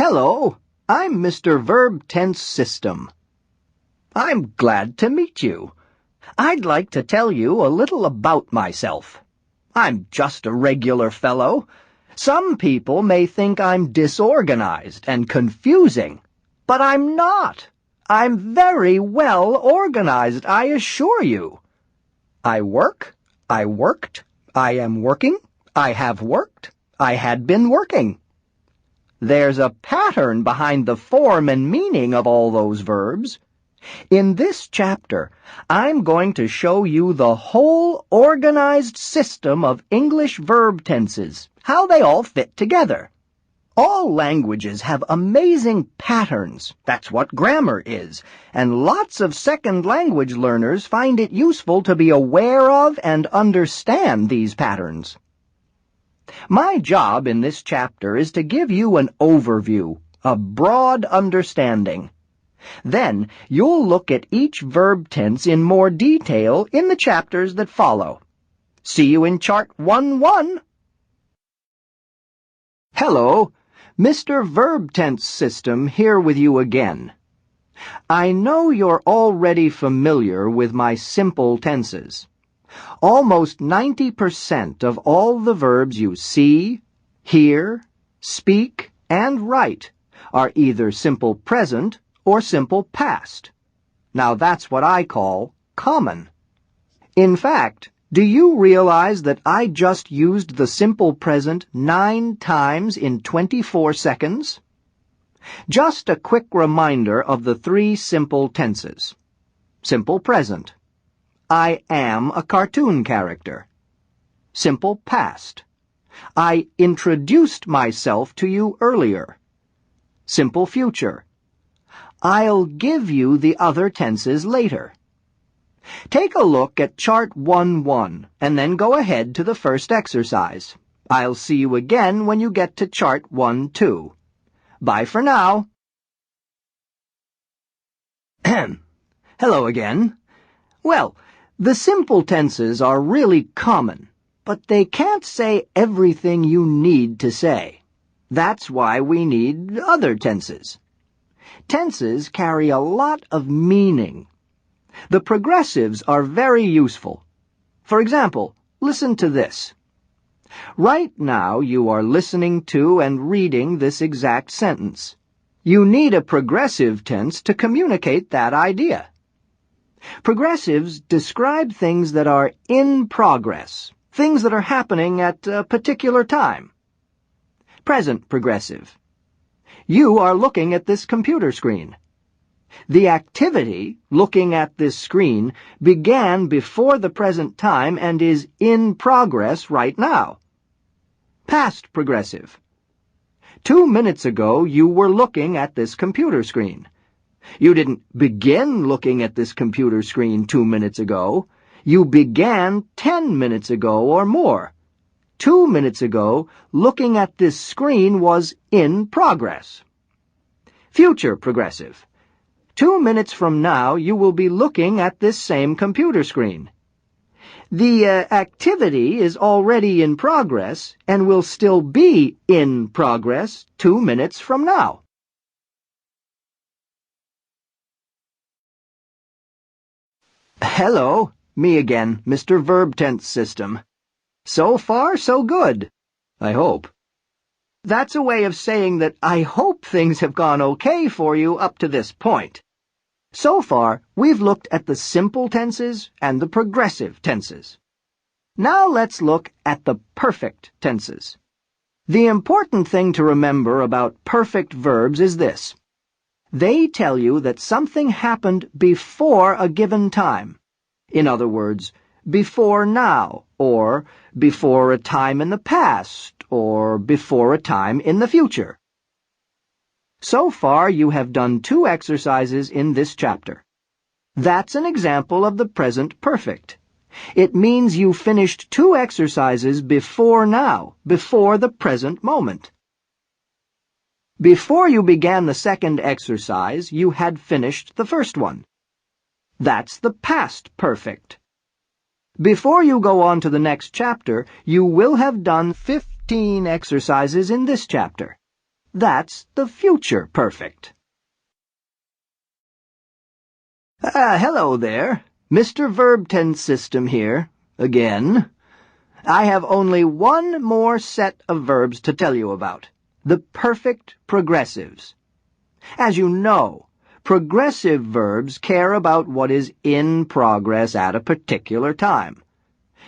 Hello, I'm Mr. Verb Tense System. I'm glad to meet you. I'd like to tell you a little about myself. I'm just a regular fellow. Some people may think I'm disorganized and confusing, but I'm not. I'm very well organized, I assure you. I work, I worked, I am working, I have worked, I had been working. There's a pattern behind the form and meaning of all those verbs. In this chapter, I'm going to show you the whole organized system of English verb tenses, how they all fit together. All languages have amazing patterns. That's what grammar is. And lots of second language learners find it useful to be aware of and understand these patterns. My job in this chapter is to give you an overview, a broad understanding. Then you'll look at each verb tense in more detail in the chapters that follow. See you in Chart 1-1. Hello, Mr. Verb Tense System here with you again. I know you're already familiar with my simple tenses. Almost 90% of all the verbs you see, hear, speak, and write are either simple present or simple past. Now that's what I call common. In fact, do you realize that I just used the simple present 9 times in 24 seconds? Just a quick reminder of the 3 simple tenses. Simple present. I am a cartoon character. Simple past. I introduced myself to you earlier. Simple future. I'll give you the other tenses later. Take a look at Chart 1-1 and then go ahead to the first exercise. I'll see you again when you get to Chart 1-2. Bye for now. Hello again. Well, the simple tenses are really common, but they can't say everything you need to say. That's why we need other tenses. Tenses carry a lot of meaning. The progressives are very useful. For example, listen to this. Right now you are listening to and reading this exact sentence. You need a progressive tense to communicate that idea. Progressives describe things that are in progress, things that are happening at a particular time. Present progressive. You are looking at this computer screen. The activity, looking at this screen, began before the present time and is in progress right now. Past progressive. 2 minutes ago, you were looking at this computer screen. You didn't begin looking at this computer screen 2 minutes ago. You began 10 minutes ago or more. 2 minutes ago, looking at this screen was in progress. Future progressive. 2 minutes from now, you will be looking at this same computer screen. The activity is already in progress and will still be in progress 2 minutes from now. Hello, me again, Mr. Verb Tense System. So far, so good, I hope. That's a way of saying that I hope things have gone okay for you up to this point. So far, we've looked at the simple tenses and the progressive tenses. Now let's look at the perfect tenses. The important thing to remember about perfect verbs is this. They tell you that something happened before a given time. In other words, before now, or before a time in the past, or before a time in the future. So far, you have done 2 exercises in this chapter. That's an example of the present perfect. It means you finished 2 exercises before now, before the present moment. Before you began the second exercise, you had finished the first one. That's the past perfect. Before you go on to the next chapter, you will have done 15 exercises in this chapter. That's the future perfect. Hello there. Mr. Verb Tense System here, again. I have only one more set of verbs to tell you about. The perfect progressives. As you know, progressive verbs care about what is in progress at a particular time.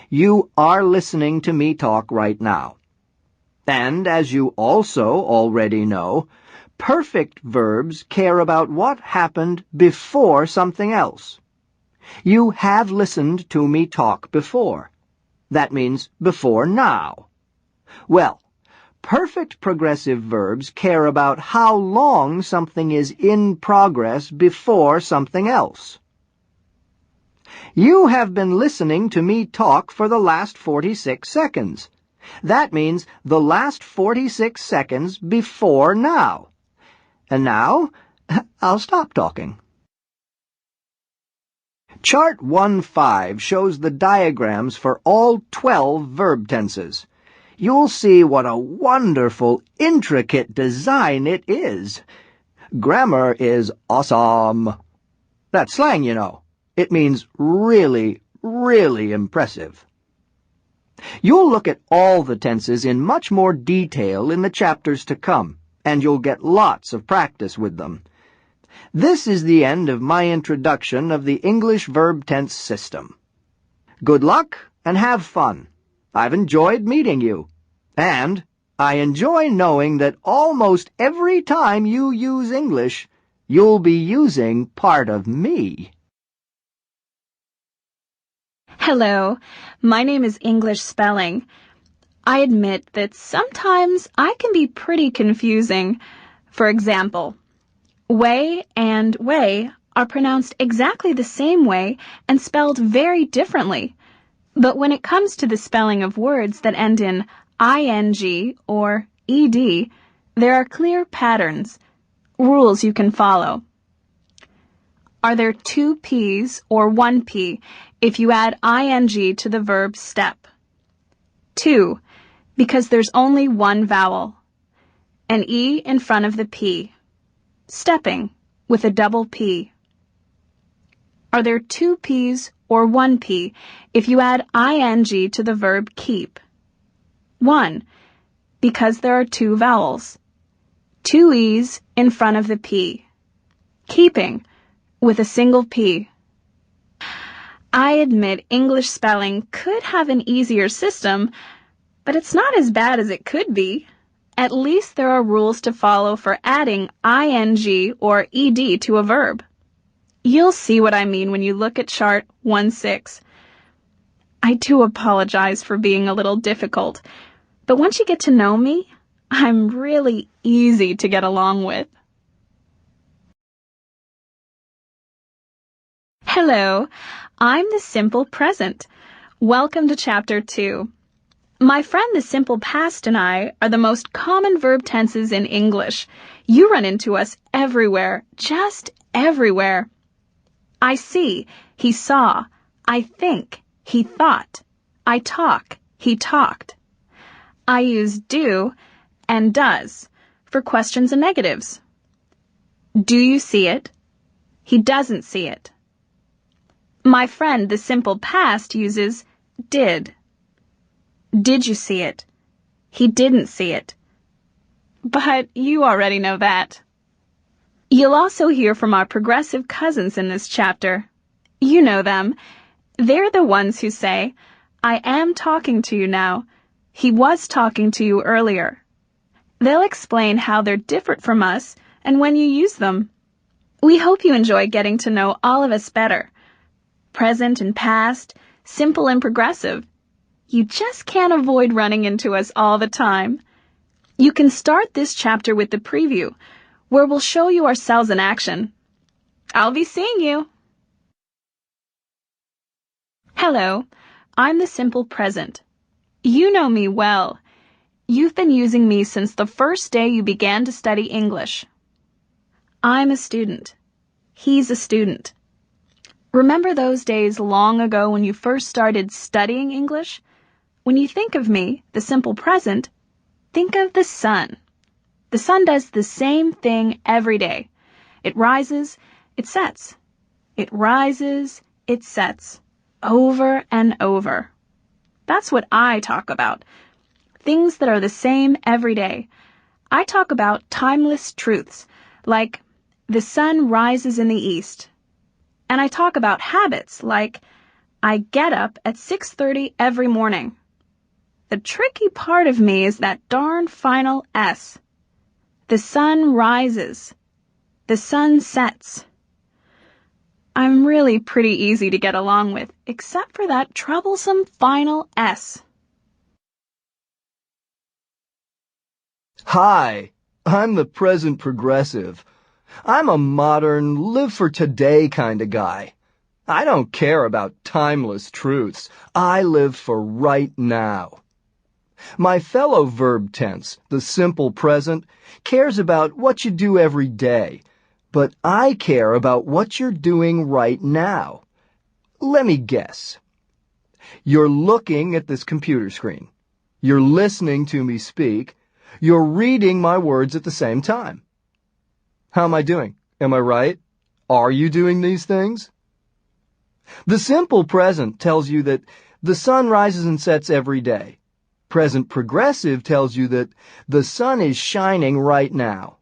You are listening to me talk right now. And as you also already know, perfect verbs care about what happened before something else. You have listened to me talk before. That means before now. Well, perfect progressive verbs care about how long something is in progress before something else. You have been listening to me talk for the last 46 seconds. That means the last 46 seconds before now. And now, I'll stop talking. Chart 1.5 shows the diagrams for all 12 verb tenses. You'll see what a wonderful, intricate design it is. Grammar is awesome. That's slang, you know. It means really, really impressive. You'll look at all the tenses in much more detail in the chapters to come, and you'll get lots of practice with them. This is the end of my introduction of the English verb tense system. Good luck and have fun. I've enjoyed meeting you. And I enjoy knowing that almost every time you use English, you'll be using part of me. Hello, my name is English Spelling. I admit that sometimes I can be pretty confusing. For example, way and way are pronounced exactly the same way and spelled very differently. But when it comes to the spelling of words that end in ing or ed, there are clear patterns, rules you can follow. Are there two P's or one P if you add ing to the verb step? 2, because there's only one vowel. An E in front of the P. Stepping, with a double P. Are there two P's or one P if you add ing to the verb keep? 1, because there are two vowels. 2 E's in front of the P. Keeping, with a single P. I admit English spelling could have an easier system, but it's not as bad as it could be. At least there are rules to follow for adding ing or ed to a verb. You'll see what I mean when you look at chart 1.6. I do apologize for being a little difficult, but once you get to know me, I'm really easy to get along with. Hello, I'm the simple present. Welcome to Chapter 2. My friend the simple past and I are the most common verb tenses in English. You run into us everywhere, just everywhere. I see, he saw. I think, he thought. I talk, he talked. I use do and does for questions and negatives. Do you see it? He doesn't see it. My friend the simple past uses did. Did you see it? He didn't see it. But you already know that. You'll also hear from our progressive cousins in this chapter. You know them. They're the ones who say, I am talking to you now. He was talking to you earlier. They'll explain how they're different from us and when you use them. We hope you enjoy getting to know all of us better. Present and past, simple and progressive. You just can't avoid running into us all the time. You can start this chapter with the preview, where we'll show you ourselves in action. I'll be seeing you. Hello, I'm the simple present. You know me well. You've been using me since the first day you began to study English. I'm a student. He's a student. Remember those days long ago when you first started studying English? When you think of me, the simple present, think of the sun. The sun does the same thing every day. It rises, it sets. It rises, it sets. Over and over. That's what I talk about. Things that are the same every day. I talk about timeless truths, like the sun rises in the east. And I talk about habits, like I get up at 6:30 every morning. The tricky part of me is that darn final S. The sun rises. The sun sets. I'm really pretty easy to get along with, except for that troublesome final S. Hi, I'm the present progressive. I'm a modern, live-for-today kind of guy. I don't care about timeless truths. I live for right now. My fellow verb tense, the simple present, cares about what you do every day, but I care about what you're doing right now. Let me guess. You're looking at this computer screen. You're listening to me speak. You're reading my words at the same time. How am I doing? Am I right? Are you doing these things? The simple present tells you that the sun rises and sets every day. Present progressive tells you that the sun is shining right now.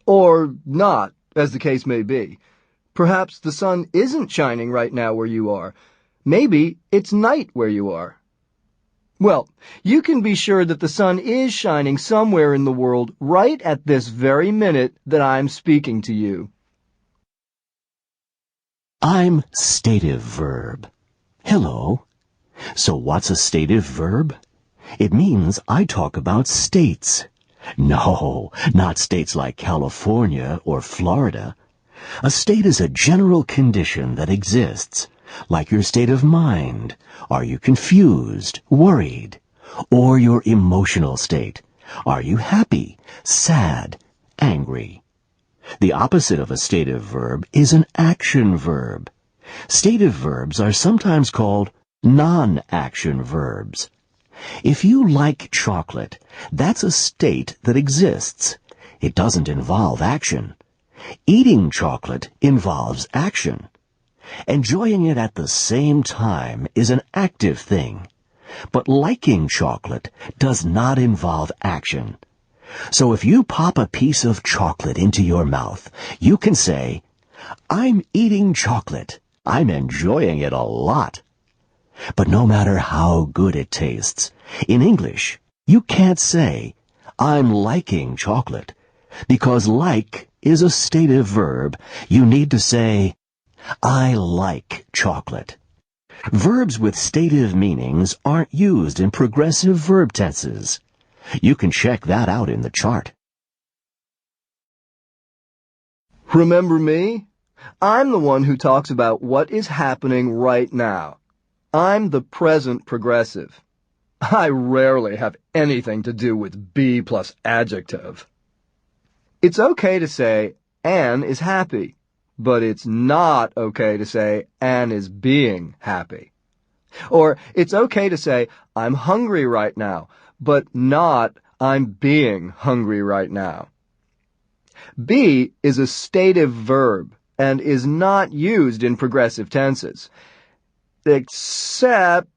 Or not, as the case may be. Perhaps the sun isn't shining right now where you are. Maybe it's night where you are. Well, you can be sure that the sun is shining somewhere in the world right at this very minute that I'm speaking to you. I'm stative verb. Hello. So what's a stative verb? It means I talk about states. No, not states like California or Florida. A state is a general condition that exists, like your state of mind. Are you confused, worried? Or your emotional state. Are you happy, sad, angry? The opposite of a stative verb is an action verb. Stative verbs are sometimes called non-action verbs. If you like chocolate, that's a state that exists. It doesn't involve action. Eating chocolate involves action. Enjoying it at the same time is an active thing. But liking chocolate does not involve action. So if you pop a piece of chocolate into your mouth, you can say, I'm eating chocolate. I'm enjoying it a lot. But no matter how good it tastes, in English, you can't say, I'm liking chocolate, because like is a stative verb. You need to say, I like chocolate. Verbs with stative meanings aren't used in progressive verb tenses. You can check that out in the chart. Remember me? I'm the one who talks about what is happening right now. I'm the present progressive. I rarely have anything to do with be plus adjective. It's okay to say Anne is happy, but it's not okay to say Anne is being happy. Or it's okay to say I'm hungry right now, but not I'm being hungry right now. Be is a stative verb and is not used in progressive tenses. Except,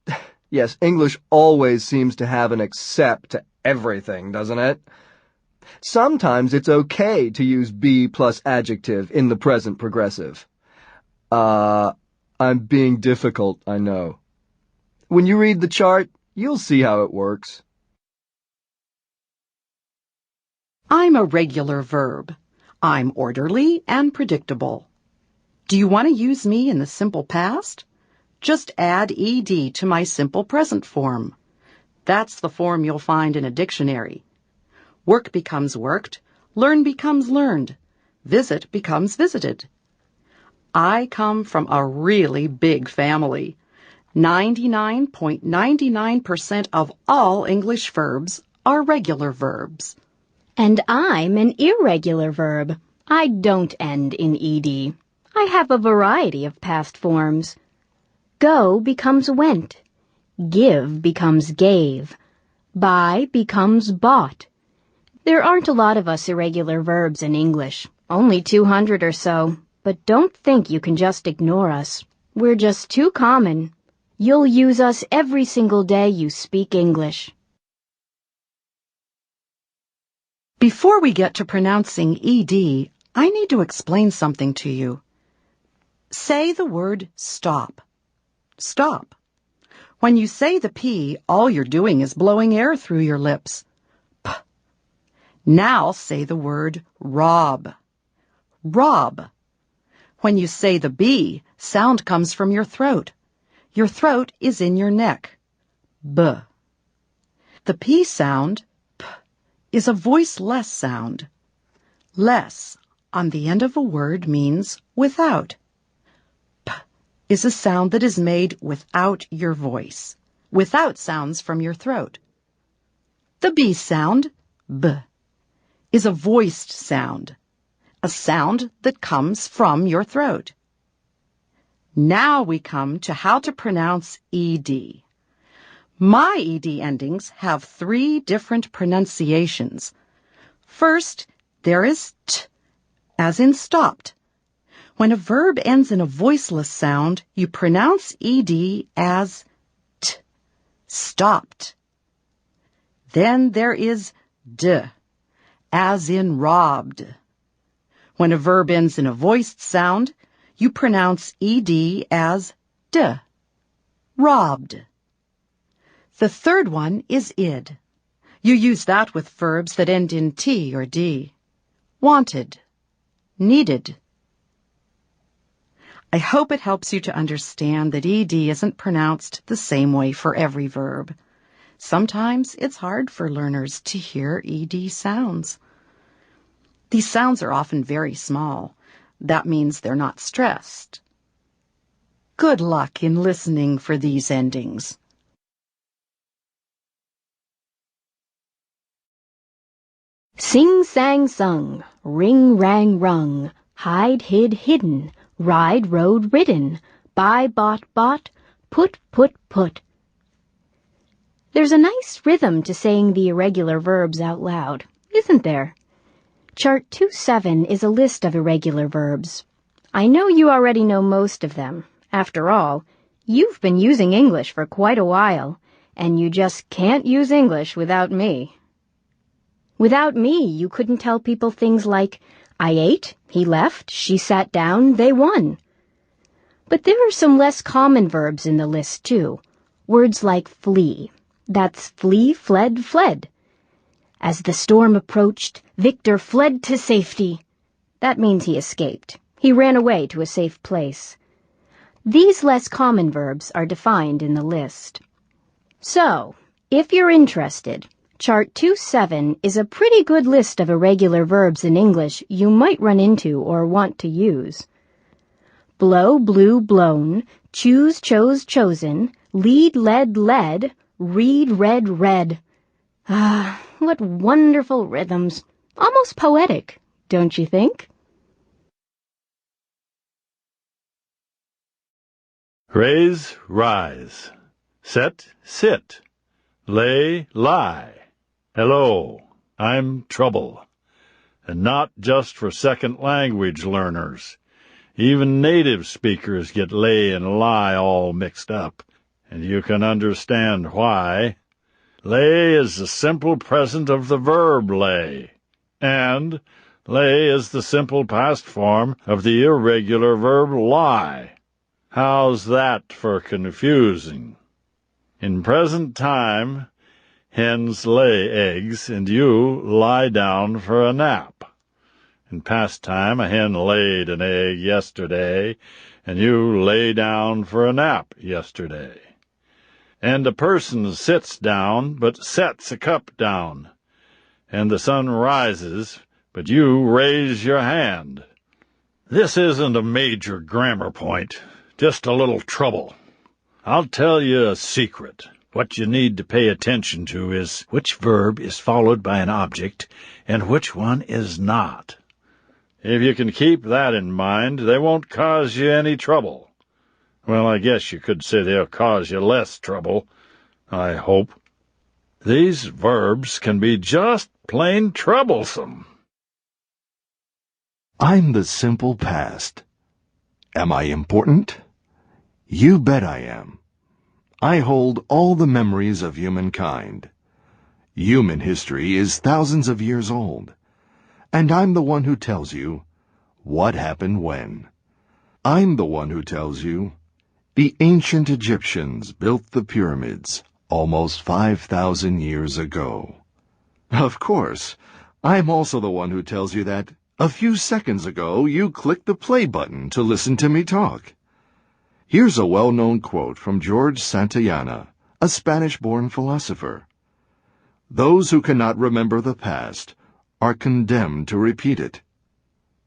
yes, English always seems to have an except to everything, doesn't it? Sometimes it's okay to use be plus adjective in the present progressive. I'm being difficult, I know. When you read the chart, you'll see how it works. I'm a regular verb. I'm orderly and predictable. Do you want to use me in the simple past? Just add ed to my simple present form. That's the form you'll find in a dictionary. Work becomes worked, learn becomes learned, visit becomes visited. I come from a really big family. 99.99% of all English verbs are regular verbs. And I'm an irregular verb. I don't end in ed. I have a variety of past forms. Go becomes went. Give becomes gave. Buy becomes bought. There aren't a lot of us irregular verbs in English, only 200 or so, but don't think you can just ignore us. We're just too common. You'll use us every single day you speak English. Before we get to pronouncing ED, I need to explain something to you. Say the word stop. Stop. When you say the P, all you're doing is blowing air through your lips. P. Now say the word rob. Rob. When you say the B, sound comes from your throat. Your throat is in your neck. B. The P sound, P, is a voiceless sound. Less on the end of a word means without. P is a sound that is made without your voice, without sounds from your throat. The B sound, B, is a voiced sound, a sound that comes from your throat. Now we come to how to pronounce ED. My ED endings have 3 different pronunciations. First, there is T, as in stopped. When a verb ends in a voiceless sound, you pronounce ED as T, stopped. Then there is D, as in robbed. When a verb ends in a voiced sound, you pronounce ED as D, robbed. The third one is id. You use that with verbs that end in T or D. Wanted, needed. I hope it helps you to understand that ED isn't pronounced the same way for every verb. Sometimes it's hard for learners to hear ED sounds. These sounds are often very small. That means they're not stressed. Good luck in listening for these endings. Sing, sang, sung, ring, rang, rung, hide, hid, hidden, ride, rode, ridden, buy, bought, bought, put, put. There's a nice rhythm to saying the irregular verbs out loud, isn't there? Chart 2-7 is a list of irregular verbs. I know you already know most of them. After all, you've been using English for quite a while, and you just can't use English without me. Without me, you couldn't tell people things like, I ate, he left, she sat down, they won. But there are some less common verbs in the list, too. Words like flee. That's flee, fled, fled. As the storm approached, Victor fled to safety. That means he escaped. He ran away to a safe place. These less common verbs are defined in the list. So, if you're interested, Chart 2-7 is a pretty good list of irregular verbs in English you might run into or want to use. Blow, blew, blown, choose, chose, chosen, lead, led, led, read, read, read. Ah, what wonderful rhythms. Almost poetic, don't you think? Raise, rise. Set, sit. Lay, lie. Hello, I'm trouble. And not just for second language learners. Even native speakers get lay and lie all mixed up, and you can understand why. Lay is the simple present of the verb lay, and lay is the simple past form of the irregular verb lie. How's that for confusing? In present time, hens lay eggs, and you lie down for a nap. In past time, a hen laid an egg yesterday, and you lay down for a nap yesterday. And a person sits down, but sets a cup down. And the sun rises, but you raise your hand. This isn't a major grammar point, just a little trouble. I'll tell you a secret. What you need to pay attention to is which verb is followed by an object and which one is not. If you can keep that in mind, they won't cause you any trouble. Well, I guess you could say they'll cause you less trouble, I hope. These verbs can be just plain troublesome. I'm the simple past. Am I important? You bet I am. I hold all the memories of humankind. Human history is thousands of years old, and I'm the one who tells you what happened when. I'm the one who tells you the ancient Egyptians built the pyramids almost 5,000 years ago. Of course, I'm also the one who tells you that a few seconds ago you clicked the play button to listen to me talk. Here's a well-known quote from George Santayana, a Spanish-born philosopher. Those who cannot remember the past are condemned to repeat it.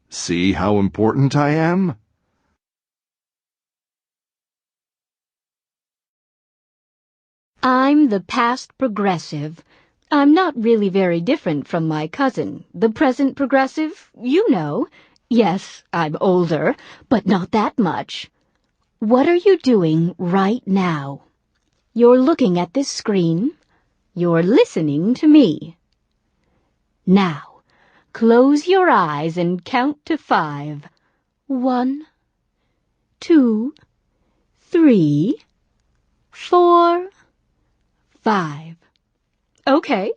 See how important I am? I'm the past progressive. I'm not really very different from my cousin, the present progressive, you know. Yes, I'm older, but not that much. What are you doing right now? You're looking at this screen. You're listening to me. Now, close your eyes and count to 5. 1, 2, 3, 4, 5. Okay,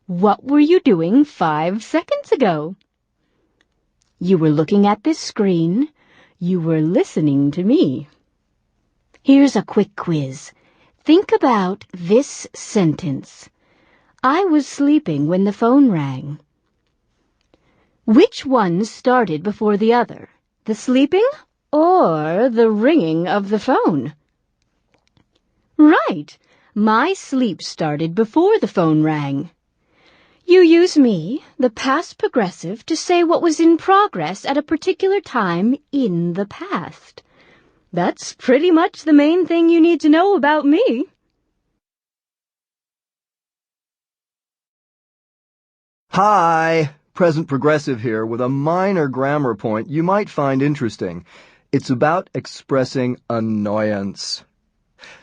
what were you doing 5 seconds ago? You were looking at this screen. You were listening to me. Here's a quick quiz. Think about this sentence. I was sleeping when the phone rang. Which one started before the other? The sleeping or the ringing of the phone? Right. My sleep started before the phone rang. You use me, the past progressive, to say what was in progress at a particular time in the past. That's pretty much the main thing you need to know about me. Hi, present progressive here with a minor grammar point you might find interesting. It's about expressing annoyance.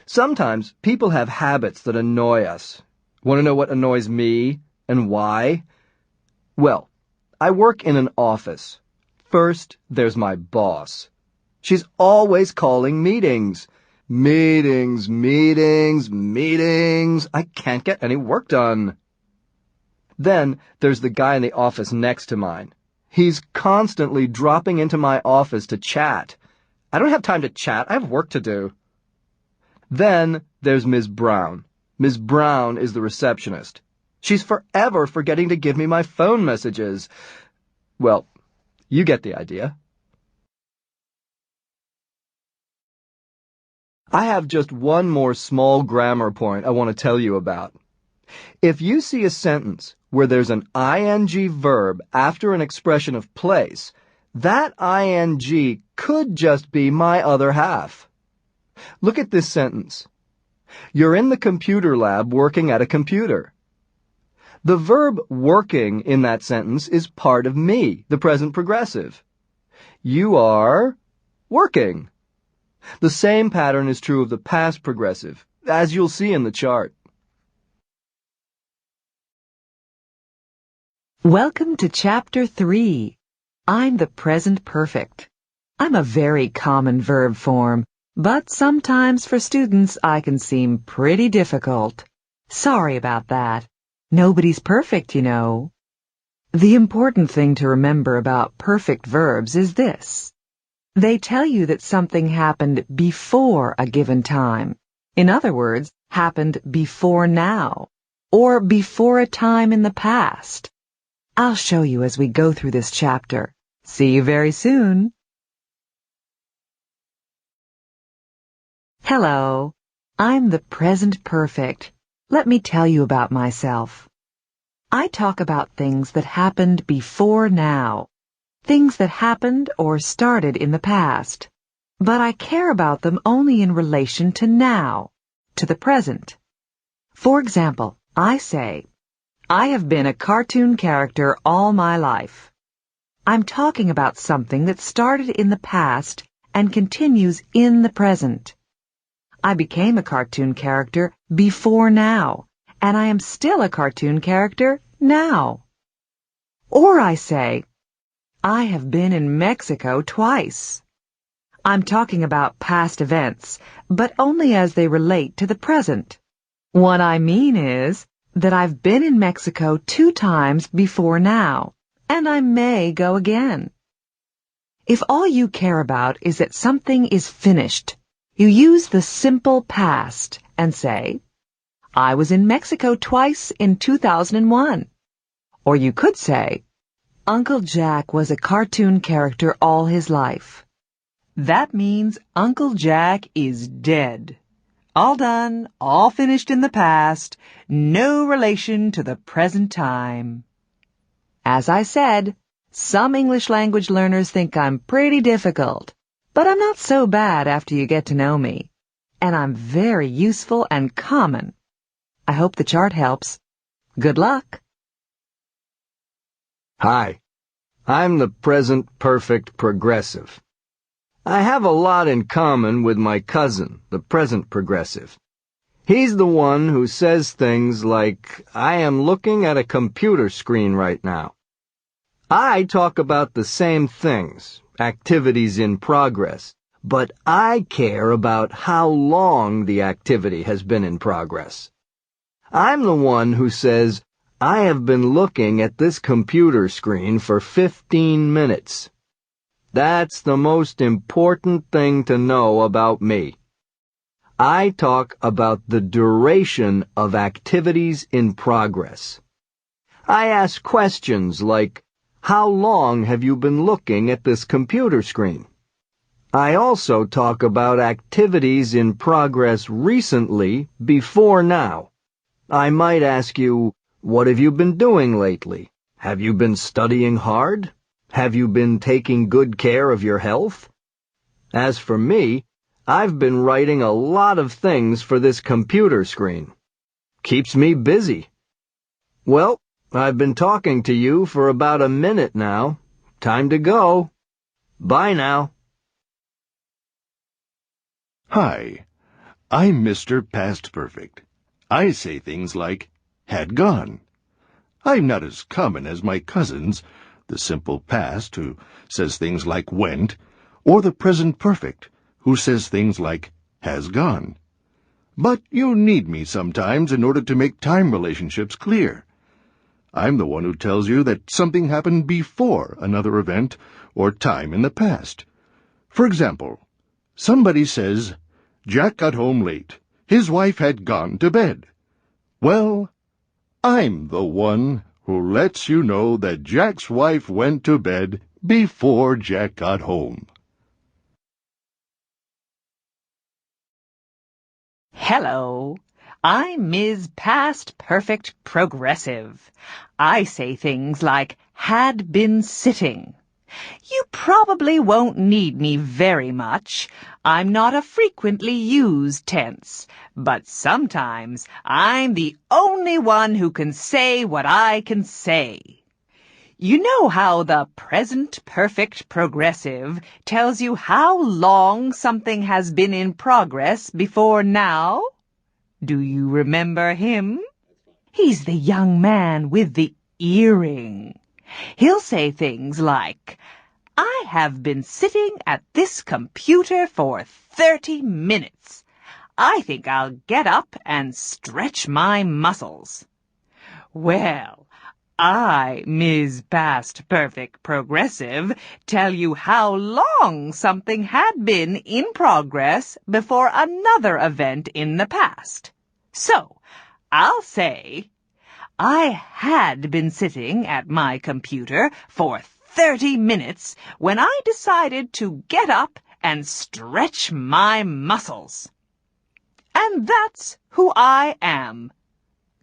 Sometimes people have habits that annoy us. Want to know what annoys me and why? Well, I work in an office. First, there's my boss. She's always calling meetings. Meetings, meetings, meetings. I can't get any work done. Then there's the guy in the office next to mine. He's constantly dropping into my office to chat. I don't have time to chat. I have work to do. Then there's Ms. Brown. Ms. Brown is the receptionist. She's forever forgetting to give me my phone messages. Well, you get the idea. I have just one more small grammar point I want to tell you about. If you see a sentence where there's an ing verb after an expression of place, that ing could just be my other half. Look at this sentence. You're in the computer lab working at a computer. The verb working in that sentence is part of me, the present progressive. You are working. The same pattern is true of the past progressive, as you'll see in the chart. Welcome to Chapter 3. I'm the present perfect. I'm a very common verb form, but sometimes for students I can seem pretty difficult. Sorry about that. Nobody's perfect, you know. The important thing to remember about perfect verbs is this. They tell you that something happened before a given time. In other words, happened before now, or before a time in the past. I'll show you as we go through this chapter. See you very soon. Hello, I'm the present perfect. Let me tell you about myself. I talk about things that happened before now, things that happened or started in the past, but I care about them only in relation to now, to the present. For example, I say, I have been a cartoon character all my life. I'm talking about something that started in the past and continues in the present. I became a cartoon character before now, and I am still a cartoon character now. Or I say, I have been in Mexico twice. I'm talking about past events, but only as they relate to the present. What I mean is that I've been in Mexico 2 times before now, and I may go again. If all you care about is that something is finished, you use the simple past and say, I was in Mexico twice in 2001. Or you could say, Uncle Jack was a cartoon character all his life. That means Uncle Jack is dead. All done, all finished in the past, no relation to the present time. As I said, some English language learners think I'm pretty difficult, but I'm not so bad after you get to know me. And I'm very useful and common. I hope the chart helps. Good luck. Hi, I'm the present perfect progressive. I have a lot in common with my cousin, the present progressive. He's the one who says things like, I am looking at a computer screen right now. I talk about the same things, activities in progress, but I care about how long the activity has been in progress. I'm the one who says, I have been looking at this computer screen for 15 minutes. That's the most important thing to know about me. I talk about the duration of activities in progress. I ask questions like, how long have you been looking at this computer screen? I also talk about activities in progress recently, before now. I might ask you, what have you been doing lately? Have you been studying hard? Have you been taking good care of your health? As for me, I've been writing a lot of things for this computer screen. Keeps me busy. Well, I've been talking to you for about a minute now. Time to go. Bye now. Hi, I'm Mr. Past Perfect. I say things like, had gone. I'm not as common as my cousins, the simple past, who says things like went, or the present perfect, who says things like has gone. But you need me sometimes in order to make time relationships clear. I'm the one who tells you that something happened before another event or time in the past. For example, somebody says, Jack got home late. His wife had gone to bed. Well, I'm the one who lets you know that Jack's wife went to bed before Jack got home. Hello, I'm Ms. Past Perfect Progressive. I say things like had been sitting. You probably won't need me very much. I'm not a frequently used tense, but sometimes I'm the only one who can say what I can say. You know how the present perfect progressive tells you how long something has been in progress before now? Do you remember him? He's the young man with the earring. He'll say things like, I have been sitting at this computer for 30 minutes. I think I'll get up and stretch my muscles. Well, I, Ms. Past Perfect Progressive, tell you how long something had been in progress before another event in the past. So, I'll say, I had been sitting at my computer for 30 minutes when I decided to get up and stretch my muscles. And that's who I am.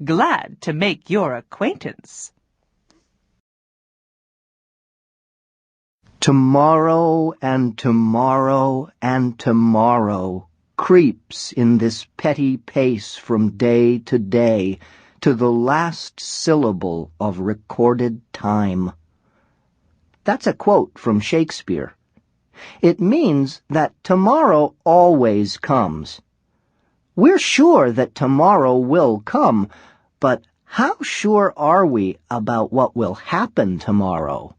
Glad to make your acquaintance. Tomorrow and tomorrow and tomorrow creeps in this petty pace from day to day to the last syllable of recorded time. That's a quote from Shakespeare. It means that tomorrow always comes. We're sure that tomorrow will come, But how sure are we about what will happen tomorrow?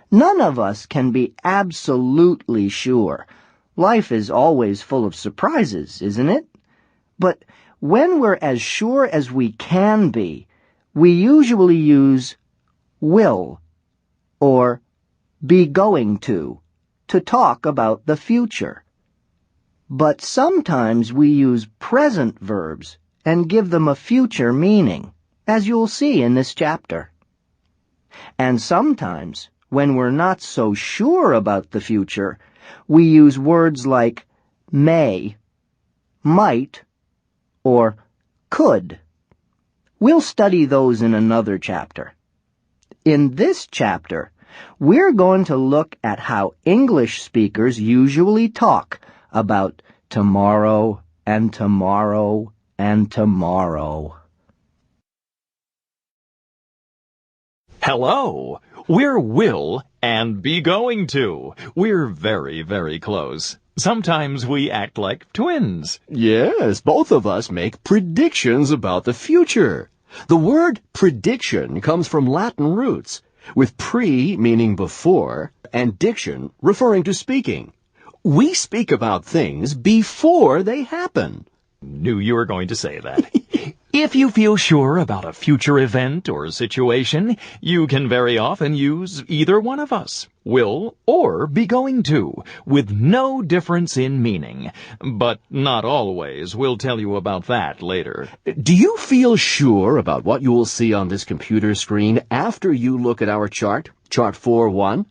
None of us can be absolutely sure. Life is always full of surprises, isn't it? But when we're as sure as we can be, we usually use will or be going to talk about the future. But sometimes we use present verbs and give them a future meaning, as you'll see in this chapter. And sometimes, when we're not so sure about the future, we use words like may, might, or could. We'll study those in another chapter. In this chapter, we're going to look at how English speakers usually talk about tomorrow and tomorrow and tomorrow. Hello. We're will and be going to. We're very, very close. Sometimes we act like twins. Yes, both of us make predictions about the future. The word prediction comes from Latin roots, with pre meaning before and diction referring to speaking. We speak about things before they happen. Knew you were going to say that. If you feel sure about a future event or situation, you can very often use either one of us, will or be going to, with no difference in meaning. But not always. We'll tell you about that later. Do you feel sure about what you will see on this computer screen after you look at our chart, Chart 4.1?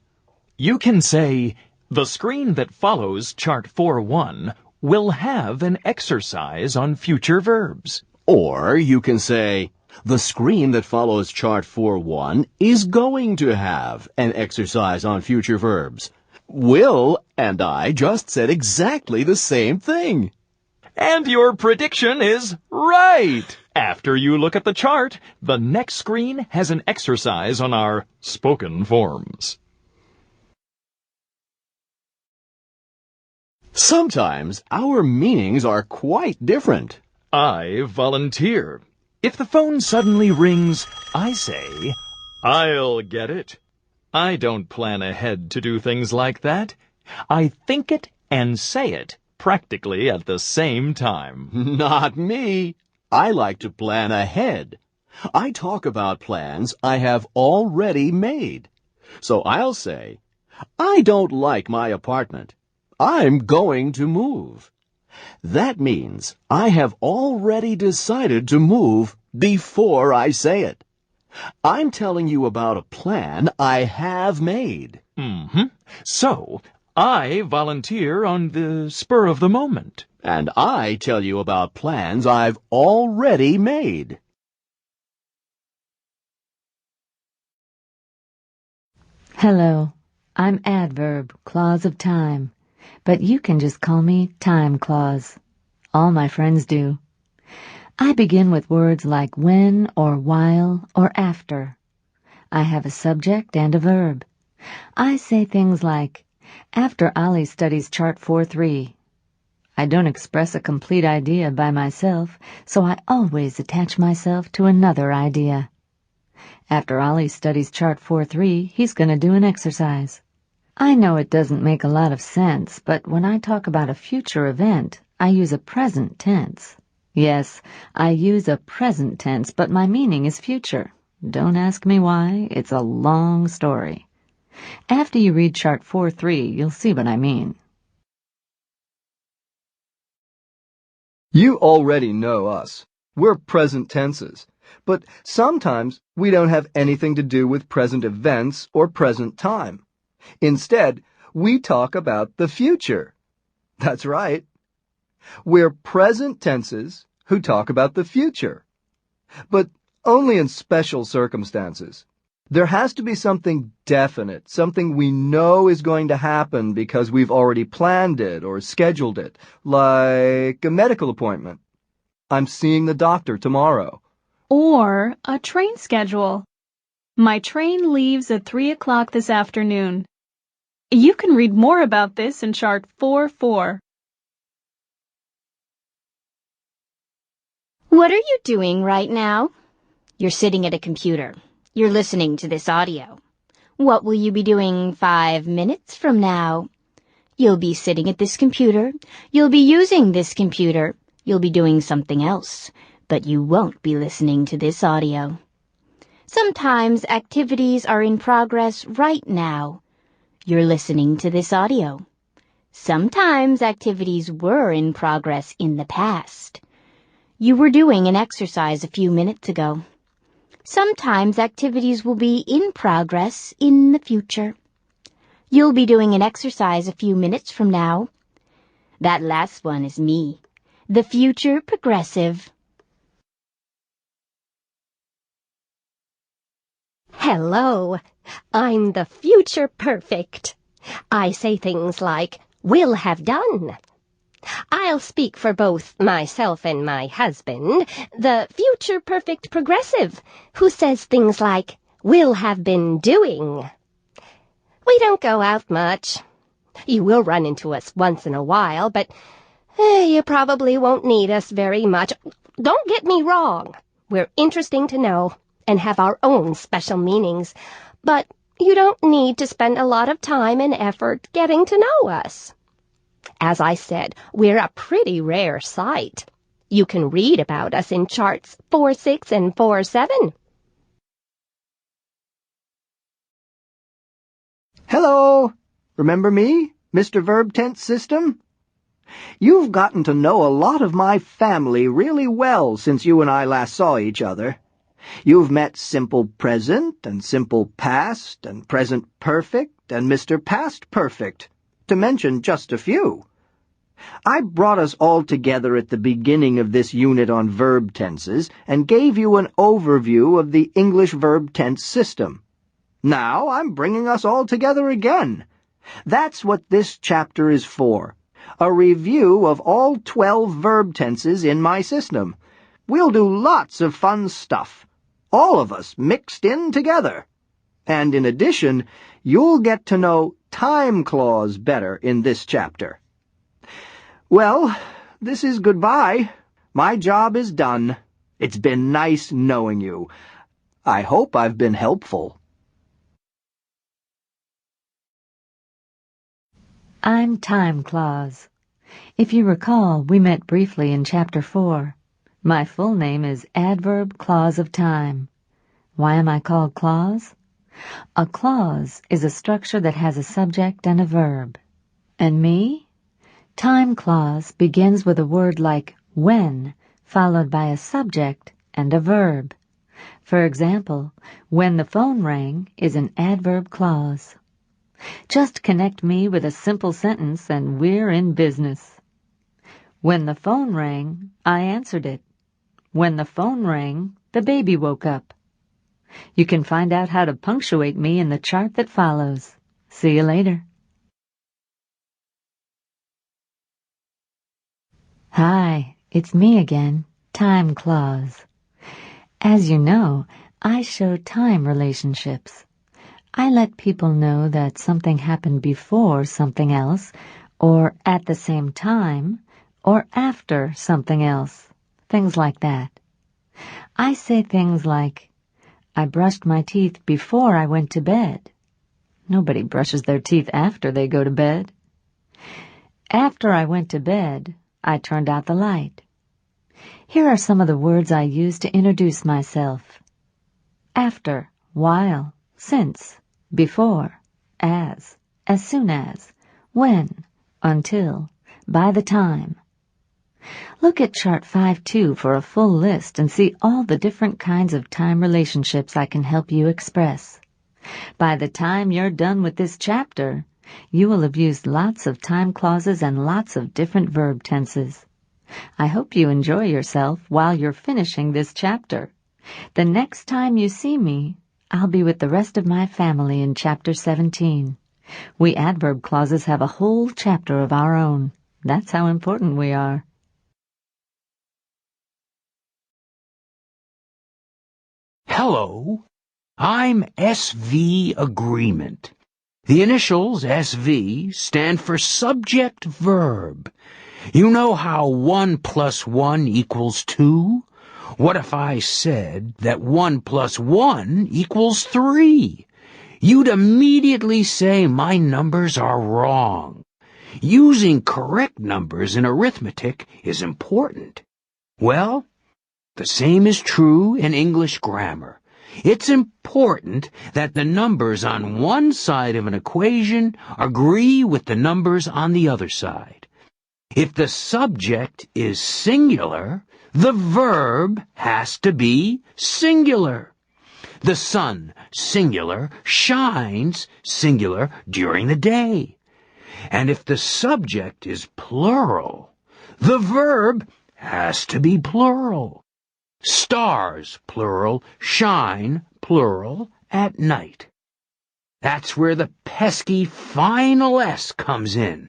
You can say, the screen that follows Chart 4.1 will have an exercise on future verbs. Or you can say, the screen that follows Chart 4.1 is going to have an exercise on future verbs. Will and I just said exactly the same thing. And your prediction is right. After you look at the chart, the next screen has an exercise on our spoken forms. Sometimes our meanings are quite different. I volunteer. If the phone suddenly rings, I say, I'll get it. I don't plan ahead to do things like that. I think it and say it practically at the same time. Not me. I like to plan ahead. I talk about plans I have already made. So I'll say, I don't like my apartment. I'm going to move. That means I have already decided to move before I say it. I'm telling you about a plan I have made. So, I volunteer on the spur of the moment. And I tell you about plans I've already made. Hello, I'm adverb, clause of time, but you can just call me time clause. All my friends do. I begin with words like when or while or after. I have a subject and a verb. I say things like, after Ali studies chart 4.3. I don't express a complete idea by myself, so I always attach myself to another idea. After Ali studies chart 4.3, he's going to do an exercise. I know it doesn't make a lot of sense, but when I talk about a future event, I use a present tense. Yes, I use a present tense, but my meaning is future. Don't ask me why, it's a long story. After you read chart 4.3, you'll see what I mean. You already know us. We're present tenses. But sometimes we don't have anything to do with present events or present time. Instead, we talk about the future. That's right. We're present tenses who talk about the future. But only in special circumstances. There has to be something definite, something we know is going to happen because we've already planned it or scheduled it, like a medical appointment. I'm seeing the doctor tomorrow. Or a train schedule. My train leaves at 3 o'clock this afternoon. You can read more about this in chart 4.4. What are you doing right now? You're sitting at a computer. You're listening to this audio. What will you be doing 5 minutes from now? You'll be sitting at this computer. You'll be using this computer. You'll be doing something else, but you won't be listening to this audio. Sometimes activities are in progress right now. You're listening to this audio. Sometimes activities were in progress in the past. You were doing an exercise a few minutes ago. Sometimes activities will be in progress in the future. You'll be doing an exercise a few minutes from now. That last one is me, the future progressive. Hello, I'm the future perfect. I say things like, will have done. I'll speak for both myself and my husband, the future perfect progressive, who says things like, will have been doing. We don't go out much. You will run into us once in a while, but you probably won't need us very much. Don't get me wrong. We're interesting to know and have our own special meanings, but you don't need to spend a lot of time and effort getting to know us. As I said, we're a pretty rare sight. You can read about us in charts 4-6 and 4-7. Hello! Remember me, Mr. Verb Tense System? You've gotten to know a lot of my family really well since you and I last saw each other. You've met Simple Present and Simple Past and Present Perfect and Mr. Past Perfect, to mention just a few. I brought us all together at the beginning of this unit on verb tenses and gave you an overview of the English verb tense system. Now I'm bringing us all together again. That's what this chapter is for, a review of all 12 verb tenses in my system. We'll do lots of fun stuff, all of us mixed in together. And in addition, you'll get to know time clause better in this chapter. Well, this is goodbye. My job is done. It's been nice knowing you. I hope I've been helpful. I'm time clause. If you recall, we met briefly in Chapter 4. My full name is Adverb Clause of Time. Why am I called clause? A clause is a structure that has a subject and a verb. And me? Time clause begins with a word like when, followed by a subject and a verb. For example, when the phone rang is an adverb clause. Just connect me with a simple sentence and we're in business. When the phone rang, I answered it. When the phone rang, the baby woke up. You can find out how to punctuate me in the chart that follows. See you later. Hi, it's me again, time clause. As you know, I show time relationships. I let people know that something happened before something else, or at the same time, or after something else. Things like that. I say things like, I brushed my teeth before I went to bed. Nobody brushes their teeth after they go to bed. After I went to bed, I turned out the light. Here are some of the words I use to introduce myself. After, while, since, before, as soon as, when, until, by the time. Look at Chart 5.2 for a full list and see all the different kinds of time relationships I can help you express. By the time you're done with this chapter, you will have used lots of time clauses and lots of different verb tenses. I hope you enjoy yourself while you're finishing this chapter. The next time you see me, I'll be with the rest of my family in Chapter 17. We adverb clauses have a whole chapter of our own. That's how important we are. Hello, I'm SV Agreement. The initials SV stand for subject verb. You know how 1 + 1 = 2? What if I said that 1 plus 1 equals 3? You'd immediately say my numbers are wrong. Using correct numbers in arithmetic is important. Well, the same is true in English grammar. It's important that the numbers on one side of an equation agree with the numbers on the other side. If the subject is singular, the verb has to be singular. The sun, singular, shines, singular, during the day. And if the subject is plural, the verb has to be plural. Stars, plural, shine, plural, at night. That's where the pesky final S comes in.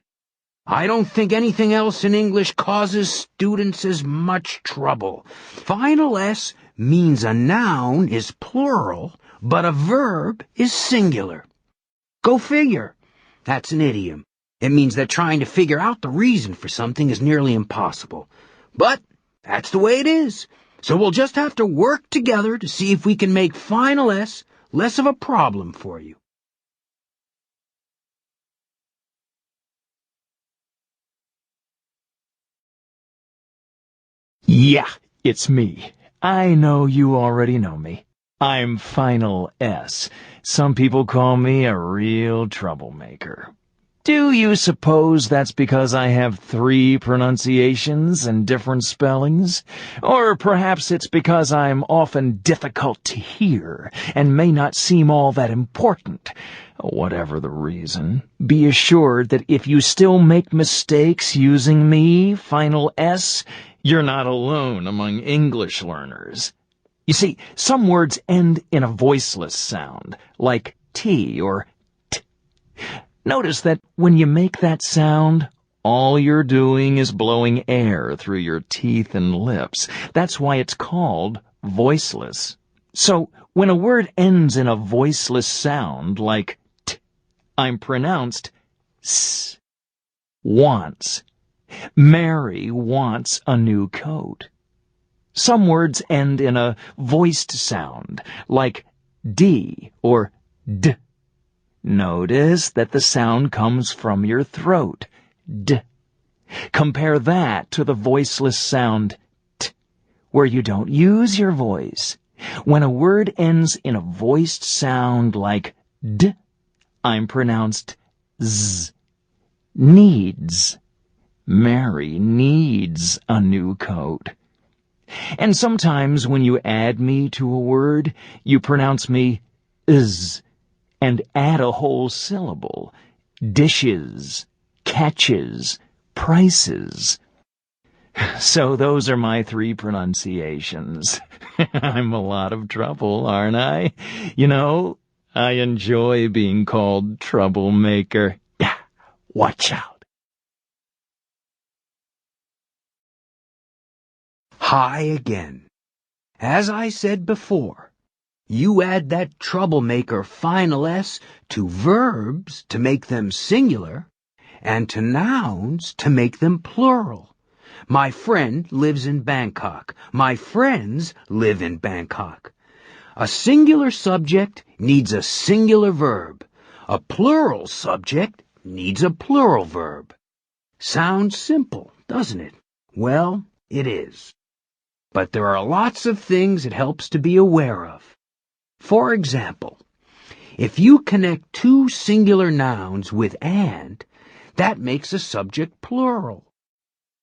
I don't think anything else in English causes students as much trouble. Final S means a noun is plural, but a verb is singular. Go figure. That's an idiom. It means that trying to figure out the reason for something is nearly impossible. But that's the way it is. So we'll just have to work together to see if we can make final S less of a problem for you. Yeah, it's me. I know you already know me. I'm Final S. Some people call me a real troublemaker. Do you suppose that's because I have 3 pronunciations and different spellings? Or perhaps it's because I'm often difficult to hear and may not seem all that important? Whatever the reason, be assured that if you still make mistakes using me, Final S, you're not alone among English learners. You see, some words end in a voiceless sound, like T or T. Notice that when you make that sound, all you're doing is blowing air through your teeth and lips. That's why it's called voiceless. So, when a word ends in a voiceless sound, like T, I'm pronounced S. Wants. Mary wants a new coat. Some words end in a voiced sound, like D or D. Notice that the sound comes from your throat, D. Compare that to the voiceless sound T, where you don't use your voice. When a word ends in a voiced sound like D, I'm pronounced Z. Needs. Mary needs a new coat. And sometimes when you add me to a word, you pronounce me is and add a whole syllable. Dishes, catches, prices. So those are my 3 pronunciations. I'm a lot of trouble, aren't I? You know, I enjoy being called troublemaker. Yeah, watch out. Hi again. As I said before, you add that troublemaker final S to verbs to make them singular, and to nouns to make them plural. My friend lives in Bangkok. My friends live in Bangkok. A singular subject needs a singular verb. A plural subject needs a plural verb. Sounds simple, doesn't it? Well, it is. But there are lots of things it helps to be aware of. For example, if you connect 2 singular nouns with and, that makes a subject plural.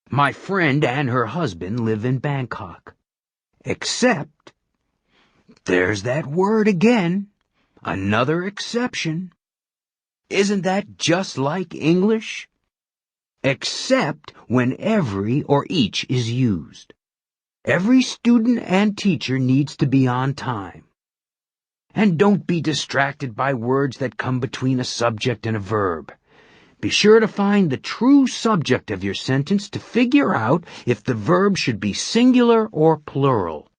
My friend and her husband live in Bangkok. Except, there's that word again, another exception. Isn't that just like English? Except when every or each is used. Every student and teacher needs to be on time. And don't be distracted by words that come between a subject and a verb. Be sure to find the true subject of your sentence to figure out if the verb should be singular or plural.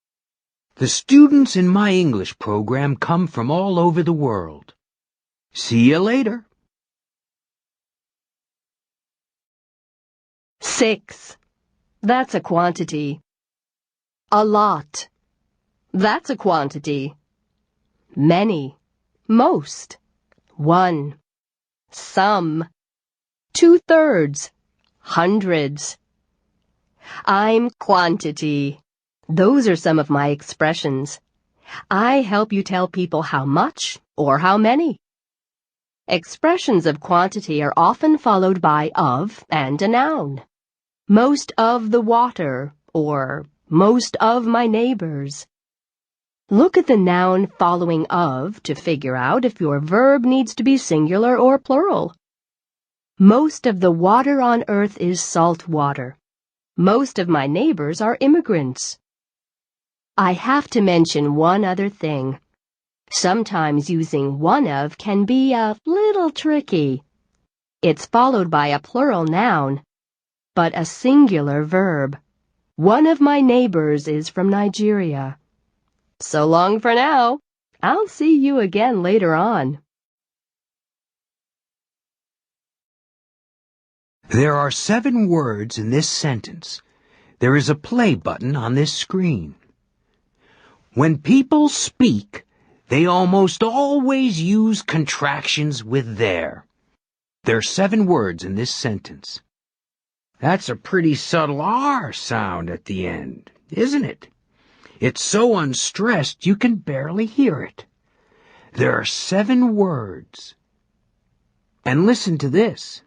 The students in my English program come from all over the world. See you later. 6. That's a quantity. A lot. That's a quantity. Many. Most. One. Some. 2/3. Hundreds. I'm quantity. Those are some of my expressions. I help you tell people how much or how many. Expressions of quantity are often followed by of and a noun. Most of the water, or most of my neighbors. Look at the noun following of to figure out if your verb needs to be singular or plural. Most of the water on earth is salt water. Most of my neighbors are immigrants. I have to mention one other thing. Sometimes using one of can be a little tricky. It's followed by a plural noun, but a singular verb. One of my neighbors is from Nigeria. So long for now. I'll see you again later on. There are 7 words in this sentence. There is a play button on this screen. When people speak, they almost always use contractions with there. There are 7 words in this sentence. That's a pretty subtle R sound at the end, isn't it? It's so unstressed you can barely hear it. There are 7 words. And listen to this.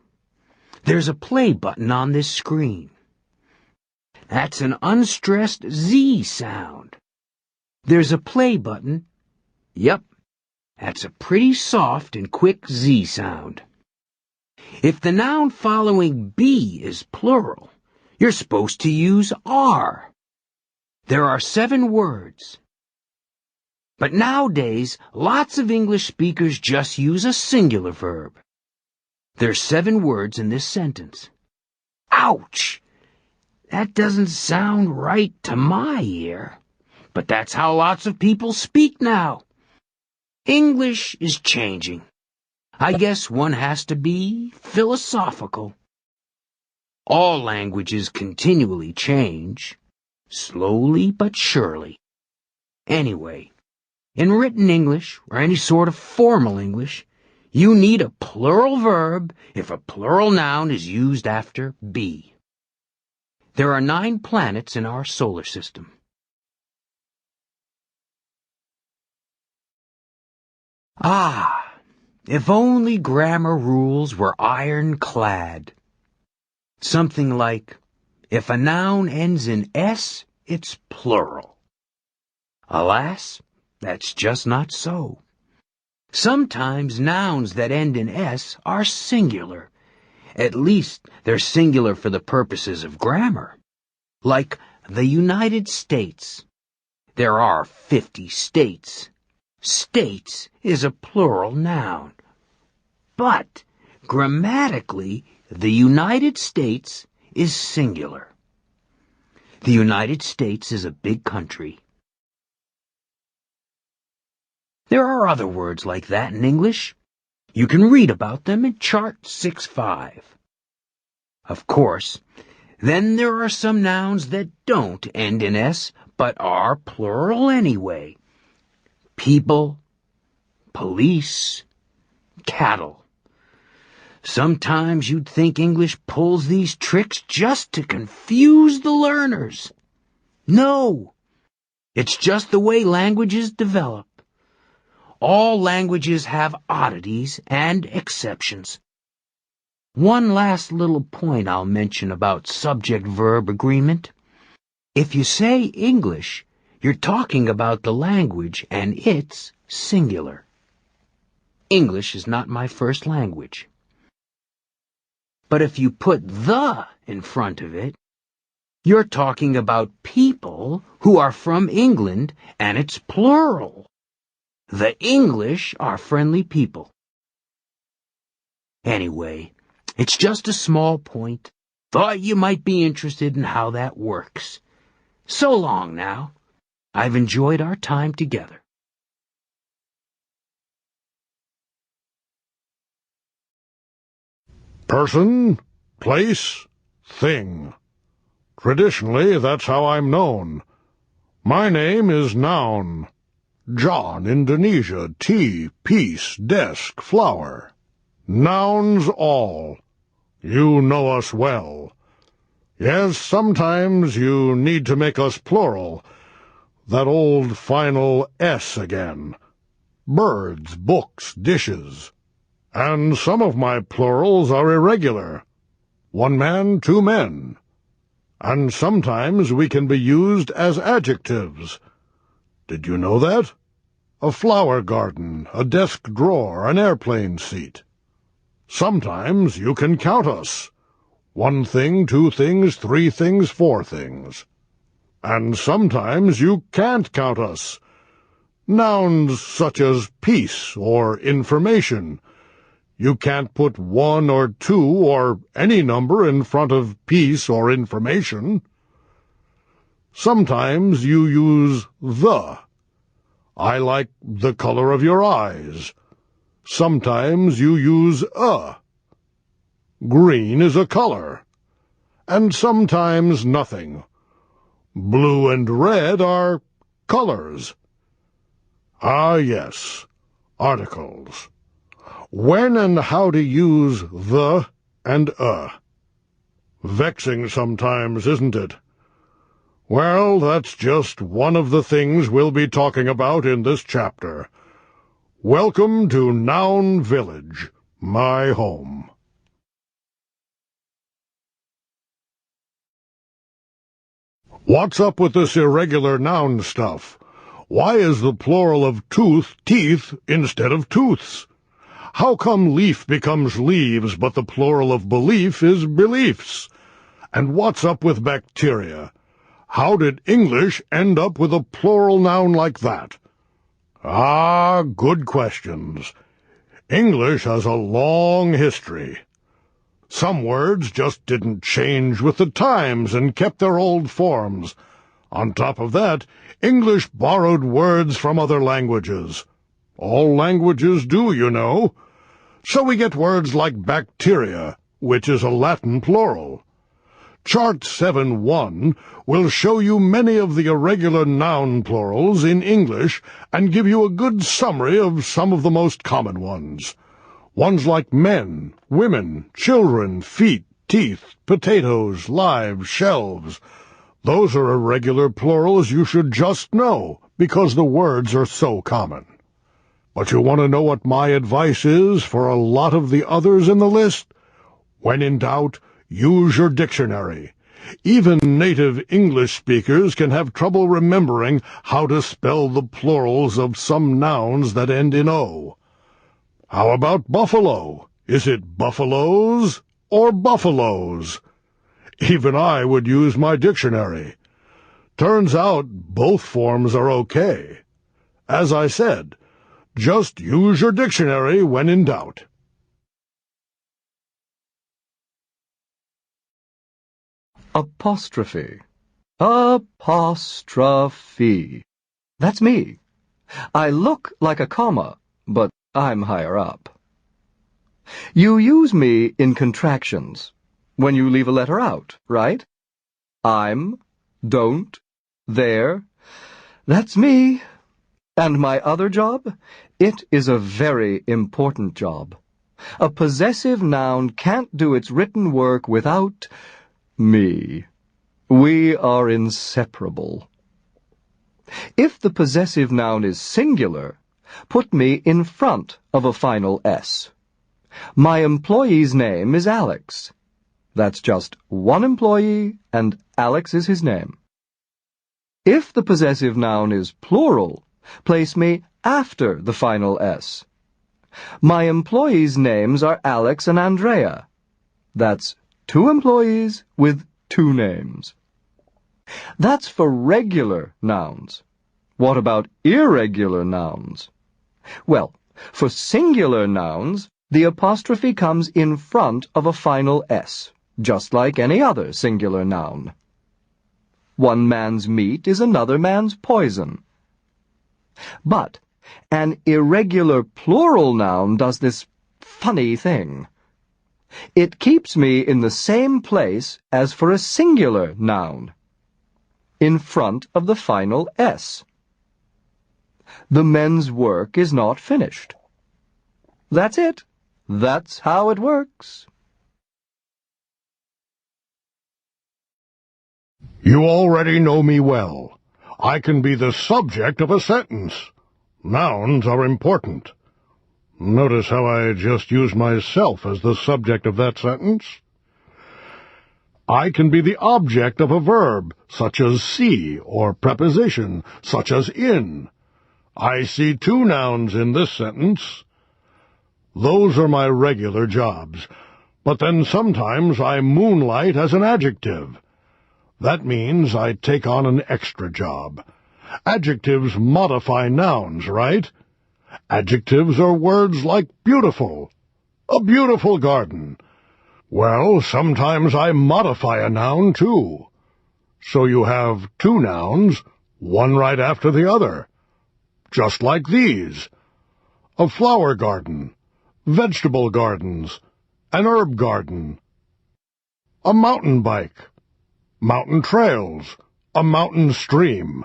There's a play button on this screen. That's an unstressed Z sound. There's a play button. Yep, that's a pretty soft and quick Z sound. If the noun following be is plural, you're supposed to use are. There are 7 words. But nowadays, lots of English speakers just use a singular verb. There's 7 words in this sentence. Ouch! That doesn't sound right to my ear. But that's how lots of people speak now. English is changing. I guess one has to be philosophical. All languages continually change, slowly but surely. Anyway, in written English, or any sort of formal English, you need a plural verb if a plural noun is used after be. There are 9 planets in our solar system. Ah, if only grammar rules were ironclad. Something like, if a noun ends in S, it's plural. Alas, that's just not so. Sometimes nouns that end in S are singular. At least they're singular for the purposes of grammar. Like the United States. There are 50 states. States is a plural noun. But grammatically, the United States is singular. The United States is a big country. There are other words like that in English. You can read about them in Chart 6.5. Of course, then there are some nouns that don't end in S, but are plural anyway. People, police, cattle. Sometimes you'd think English pulls these tricks just to confuse the learners. No, it's just the way languages develop. All languages have oddities and exceptions. One last little point I'll mention about subject-verb agreement. If you say English, you're talking about the language and it's singular. English is not my first language. But if you put the in front of it, you're talking about people who are from England and it's plural. The English are friendly people. Anyway, it's just a small point. Thought you might be interested in how that works. So long now. I've enjoyed our time together. Person, place, thing. Traditionally, that's how I'm known. My name is noun. John, Indonesia, tea, peace, desk, flower. Nouns all. You know us well. Yes, sometimes you need to make us plural. That old final S again. Birds, books, dishes. And some of my plurals are irregular. One man, two men. And sometimes we can be used as adjectives. Did you know that? A flower garden, a desk drawer, an airplane seat. Sometimes you can count us. One thing, two things, three things, four things. And sometimes you can't count us. Nouns such as peace or information. You can't put one or two or any number in front of peace or information. Sometimes you use the. I like the color of your eyes. Sometimes you use a. Green is a color. And sometimes nothing. Blue and red are colors. Ah, yes, articles. When and how to use the and a. Vexing sometimes, isn't it? Well, that's just one of the things we'll be talking about in this chapter. Welcome to Noun Village, my home. What's up with this irregular noun stuff? Why is the plural of tooth teeth instead of tooths? How come leaf becomes leaves, but the plural of belief is beliefs? And what's up with bacteria? How did English end up with a plural noun like that? Ah, good questions. English has a long history. Some words just didn't change with the times and kept their old forms. On top of that, English borrowed words from other languages. All languages do, you know. So we get words like bacteria, which is a Latin plural. Chart 7.1 will show you many of the irregular noun plurals in English and give you a good summary of some of the most common ones. Ones like men, women, children, feet, teeth, potatoes, lives, shelves. Those are irregular plurals you should just know, because the words are so common. But you want to know what my advice is for a lot of the others in the list? When in doubt, use your dictionary. Even native English speakers can have trouble remembering how to spell the plurals of some nouns that end in O. How about buffalo? Is it buffaloes or buffaloes? Even I would use my dictionary. Turns out both forms are okay. As I said, just use your dictionary when in doubt. Apostrophe. Apostrophe. That's me. I look like a comma, but I'm higher up. You use me in contractions when you leave a letter out, right? I'm, don't, there. That's me. And my other job? It is a very important job. A possessive noun can't do its written work without me. We are inseparable. If the possessive noun is singular, put me in front of a final S. My employee's name is Alex. That's just one employee, and Alex is his name. If the possessive noun is plural, place me after the final S. My employees' names are Alex and Andrea. That's two employees with two names. That's for regular nouns. What about irregular nouns? Well, for singular nouns, the apostrophe comes in front of a final S, just like any other singular noun. One man's meat is another man's poison. But an irregular plural noun does this funny thing. It keeps me in the same place as for a singular noun. in front of the final S. The men's work is not finished. That's it. That's how it works. You already know me well. I can be the subject of a sentence. Nouns are important. Notice how I just used myself as the subject of that sentence? I can be the object of a verb, such as see, or preposition, such as in. I see 2 nouns in this sentence. Those are my regular jobs, but then sometimes I moonlight as an adjective. That means I take on an extra job. Adjectives modify nouns, right? Adjectives are words like beautiful, a beautiful garden. Well, sometimes I modify a noun, too. So you have 2 nouns, one right after the other. Just like these. A flower garden, vegetable gardens, an herb garden. A mountain bike, mountain trails, a mountain stream.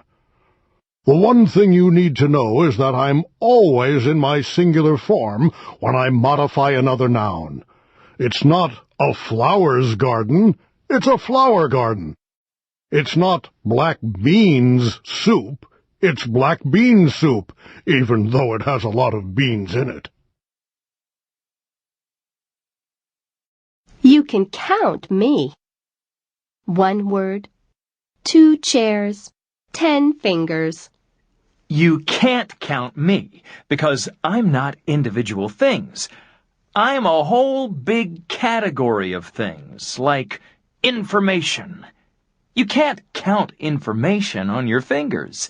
The one thing you need to know is that I'm always in my singular form when I modify another noun. It's not a flowers garden, it's a flower garden. It's not black beans soup, it's black bean soup, even though it has a lot of beans in it. You can count me. 1 word, 2 chairs, 10 fingers. You can't count me, because I'm not individual things. I'm a whole big category of things, like information. You can't count information on your fingers.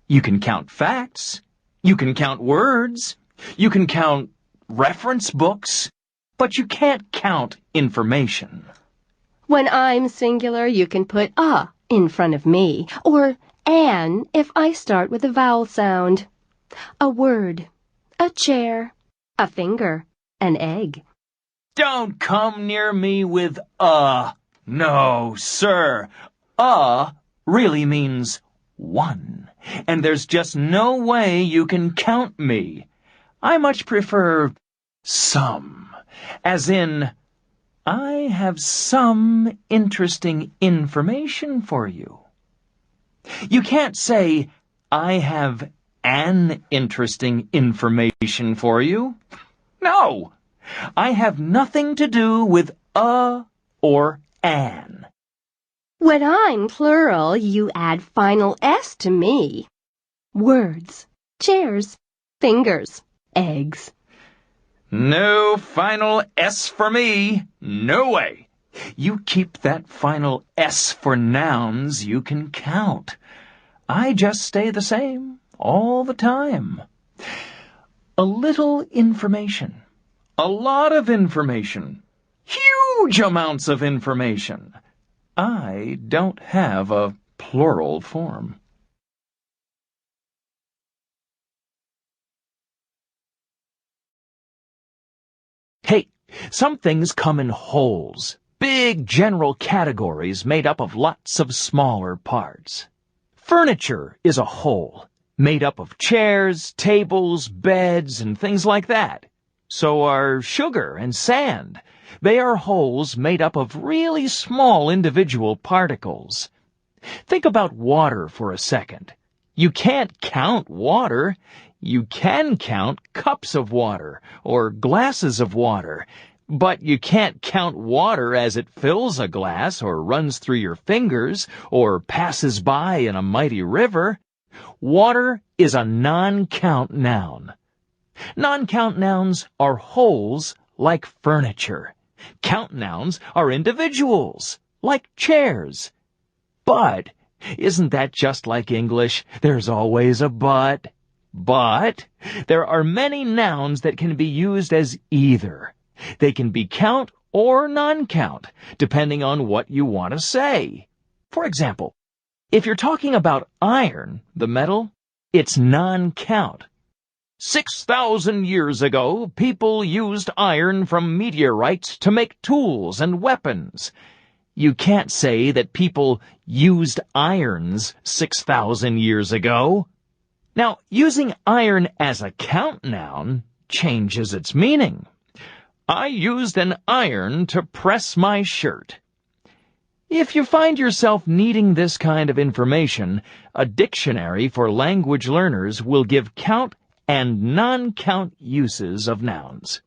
You can count facts. You can count words. You can count reference books. But you can't count information. When I'm singular, you can put a in front of me, or an if I start with a vowel sound. A word, a chair, a finger, an egg. Don't come near me with No, sir. Really means 1, and there's just no way you can count me. I much prefer some, as in, I have some interesting information for you. You can't say, I have an interesting information for you. No, I have nothing to do with a or an. When I'm plural, you add final S to me. Words, chairs, fingers, eggs. No final S for me. No way. You keep that final S for nouns you can count. I just stay the same all the time. A little information. A lot of information. Huge amounts of information. I don't have a plural form. Hey, some things come in wholes, big general categories made up of lots of smaller parts. Furniture is a whole, made up of chairs, tables, beds, and things like that. So are sugar and sand. They are wholes made up of really small individual particles. Think about water for a second. You can't count water. You can count cups of water or glasses of water, but you can't count water as it fills a glass or runs through your fingers or passes by in a mighty river. Water is a non-count noun. Non-count nouns are wholes like furniture. Count nouns are individuals like chairs. But isn't that just like English? There's always a but. But there are many nouns that can be used as either. They can be count or non-count, depending on what you want to say. For example, if you're talking about iron, the metal, it's non-count. 6,000 years ago, people used iron from meteorites to make tools and weapons. You can't say that people used irons 6,000 years ago. Now, using iron as a count noun changes its meaning. I used an iron to press my shirt. If you find yourself needing this kind of information, a dictionary for language learners will give count and non-count uses of nouns.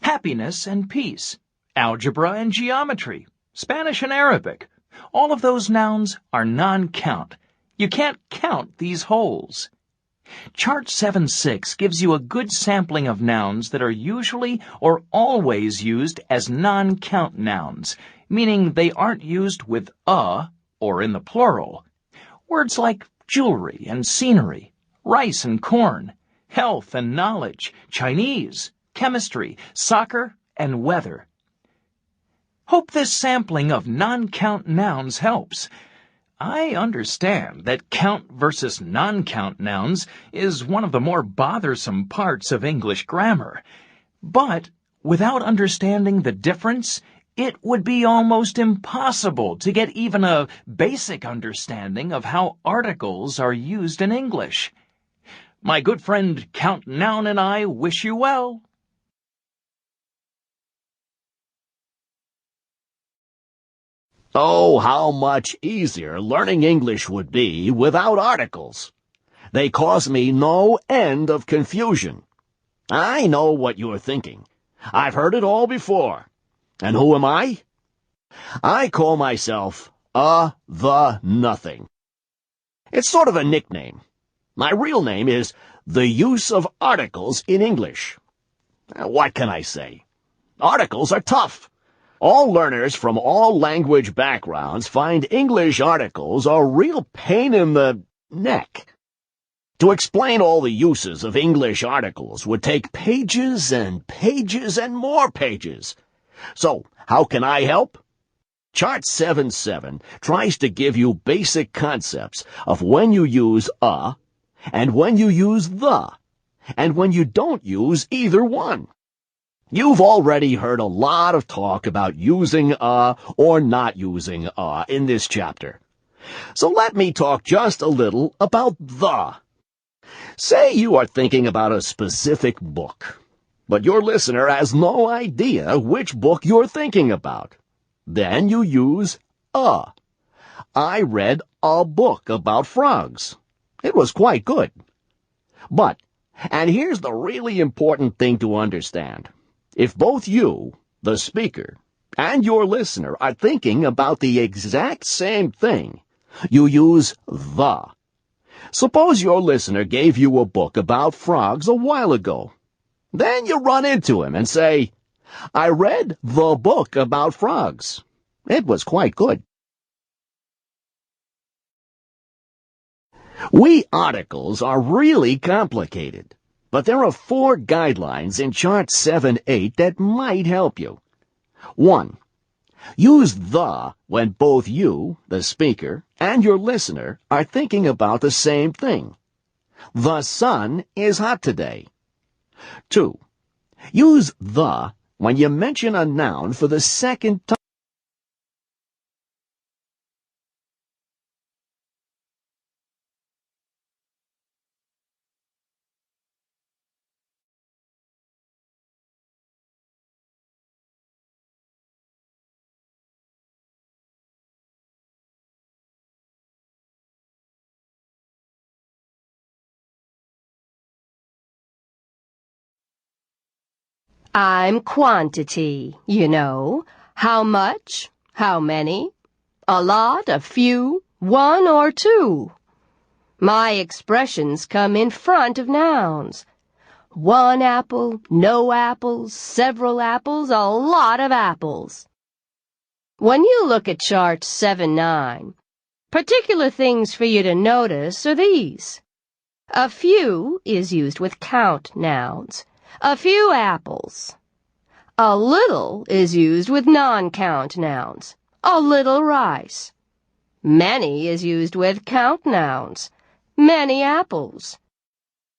Happiness and peace, algebra and geometry, Spanish and Arabic. All of those nouns are non-count. You can't count these wholes. Chart 7.6 gives you a good sampling of nouns that are usually or always used as non-count nouns, meaning they aren't used with a or in the plural. Words like jewelry and scenery, rice and corn, health and knowledge, Chinese, chemistry, soccer, and weather. Hope this sampling of non-count nouns helps. I understand that count versus non-count nouns is one of the more bothersome parts of English grammar. But without understanding the difference, it would be almost impossible to get even a basic understanding of how articles are used in English. My good friend Count Noun and I wish you well. Oh, how much easier learning English would be without articles. They cause me no end of confusion. I know what you're thinking. I've heard it all before. And who am I? I call myself the Nothing. It's sort of a nickname. My real name is The Use of Articles in English. What can I say? Articles are tough. All learners from all language backgrounds find English articles a real pain in the neck. To explain all the uses of English articles would take pages and pages and more pages. So, how can I help? Chart 7.7 tries to give you basic concepts of when you use a, and when you use the, and when you don't use either one. You've already heard a lot of talk about using a or not using a in this chapter. So let me talk just a little about the. Say you are thinking about a specific book, but your listener has no idea which book you're thinking about. Then you use a. I read a book about frogs. It was quite good. But, and here's the really important thing to understand. If both you, the speaker, and your listener are thinking about the exact same thing, you use the. Suppose your listener gave you a book about frogs a while ago. Then you run into him and say, I read the book about frogs. It was quite good. We articles are really complicated. But there are 4 guidelines in Chart 7.8 that might help you. 1. Use the when both you, the speaker, and your listener are thinking about the same thing. The sun is hot today. 2. Use the when you mention a noun for the second time. I'm quantity, you know. How much? How many? A lot, a few, one or two. My expressions come in front of nouns. 1 apple, no apples, several apples, a lot of apples. When you look at Chart 7.9, particular things for you to notice are these. A few is used with count nouns. A few apples. A little is used with non-count nouns. A little rice. Many is used with count nouns. Many apples.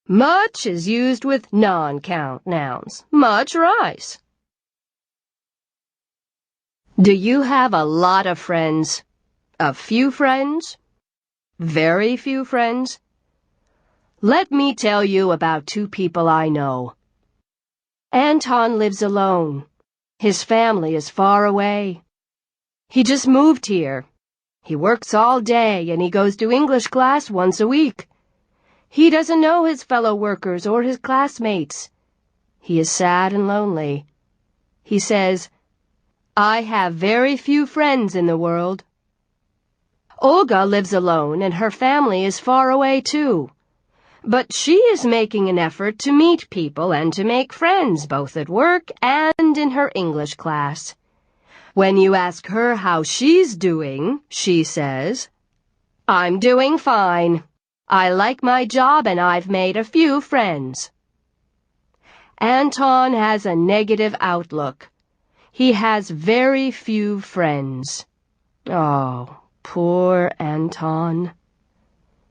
Much is used with non-count nouns. Much rice. Do you have a lot of friends? A few friends? Very few friends? Let me tell you about two people I know. Anton lives alone. His family is far away. He just moved here. He works all day and he goes to English class once a week. He doesn't know his fellow workers or his classmates. He is sad and lonely. He says, "I have very few friends in the world." Olga lives alone and her family is far away too. But she is making an effort to meet people and to make friends both at work and in her English class. When you ask her how she's doing, she says, "I'm doing fine. I like my job and I've made a few friends." Anton has a negative outlook. He has very few friends. Oh, poor Anton.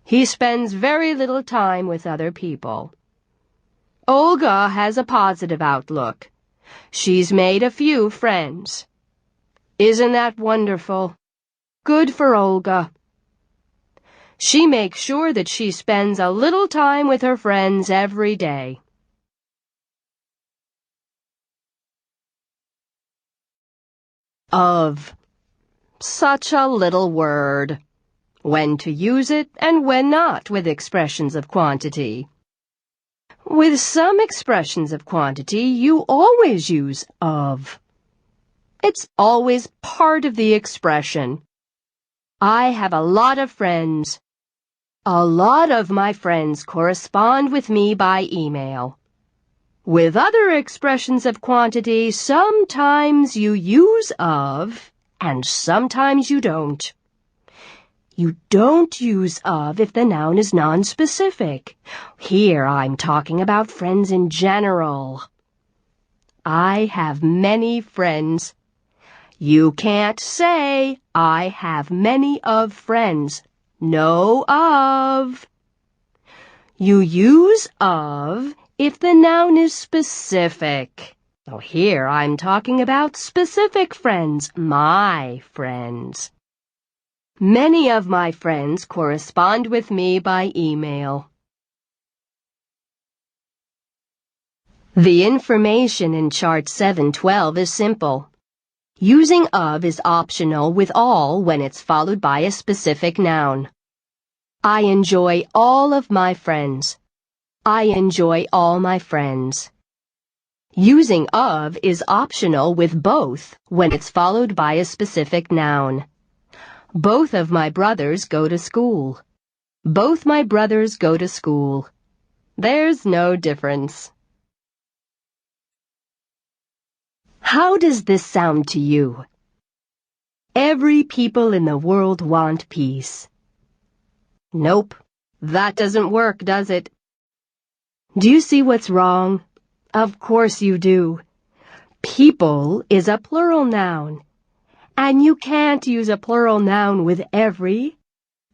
He spends very little time with other people. Olga has a positive outlook. She's made a few friends. Isn't that wonderful? Good for Olga. She makes sure that she spends a little time with her friends every day. Of. Such a little word. When to use it and when not with expressions of quantity. With some expressions of quantity, you always use of. It's always part of the expression. I have a lot of friends. A lot of my friends correspond with me by email. With other expressions of quantity, sometimes you use of, and sometimes you don't. You don't use of if the noun is nonspecific. Here I'm talking about friends in general. I have many friends. You can't say, I have many of friends. No of. You use of if the noun is specific. So here I'm talking about specific friends, my friends. Many of my friends correspond with me by email. The information in Chart 712 is simple. Using of is optional with all when it's followed by a specific noun. I enjoy all of my friends. I enjoy all my friends. Using of is optional with both when it's followed by a specific noun. Both of my brothers go to school. Both my brothers go to school. There's no difference. How does this sound to you? Every people in the world want peace. Nope, that doesn't work, does it? Do you see what's wrong? Of course you do. People is a plural noun, and you can't use a plural noun with every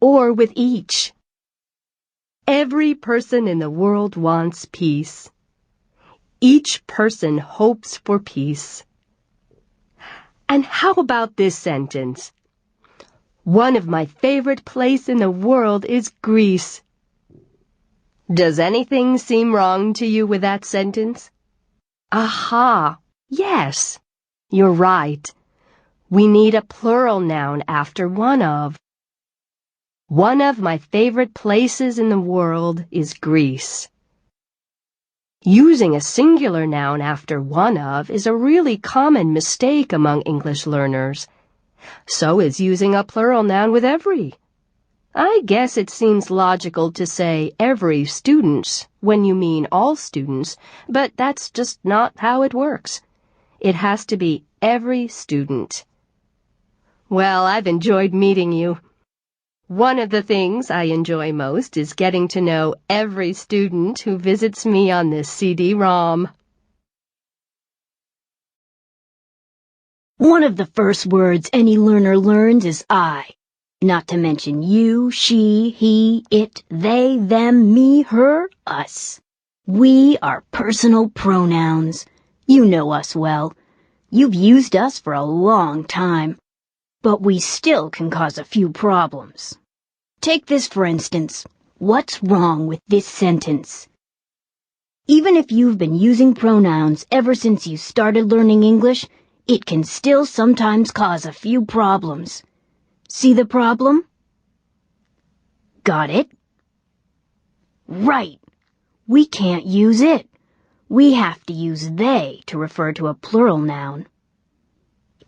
or with each. Every person in the world wants peace. Each person hopes for peace. And how about this sentence? One of my favorite places in the world is Greece. Does anything seem wrong to you with that sentence? Aha! Yes, you're right. We need a plural noun after one of. One of my favorite places in the world is Greece. Using a singular noun after one of is a really common mistake among English learners. So is using a plural noun with every. I guess it seems logical to say every student when you mean all students, but that's just not how it works. It has to be every student. Well, I've enjoyed meeting you. One of the things I enjoy most is getting to know every student who visits me on this CD-ROM. One of the first words any learner learns is I. Not to mention you, she, he, it, they, them, me, her, us. We are personal pronouns. You know us well. You've used us for a long time. But we still can cause a few problems. Take this for instance. What's wrong with this sentence? Even if you've been using pronouns ever since you started learning English, it can still sometimes cause a few problems. See the problem? Got it? Right. We can't use it. We have to use they to refer to a plural noun.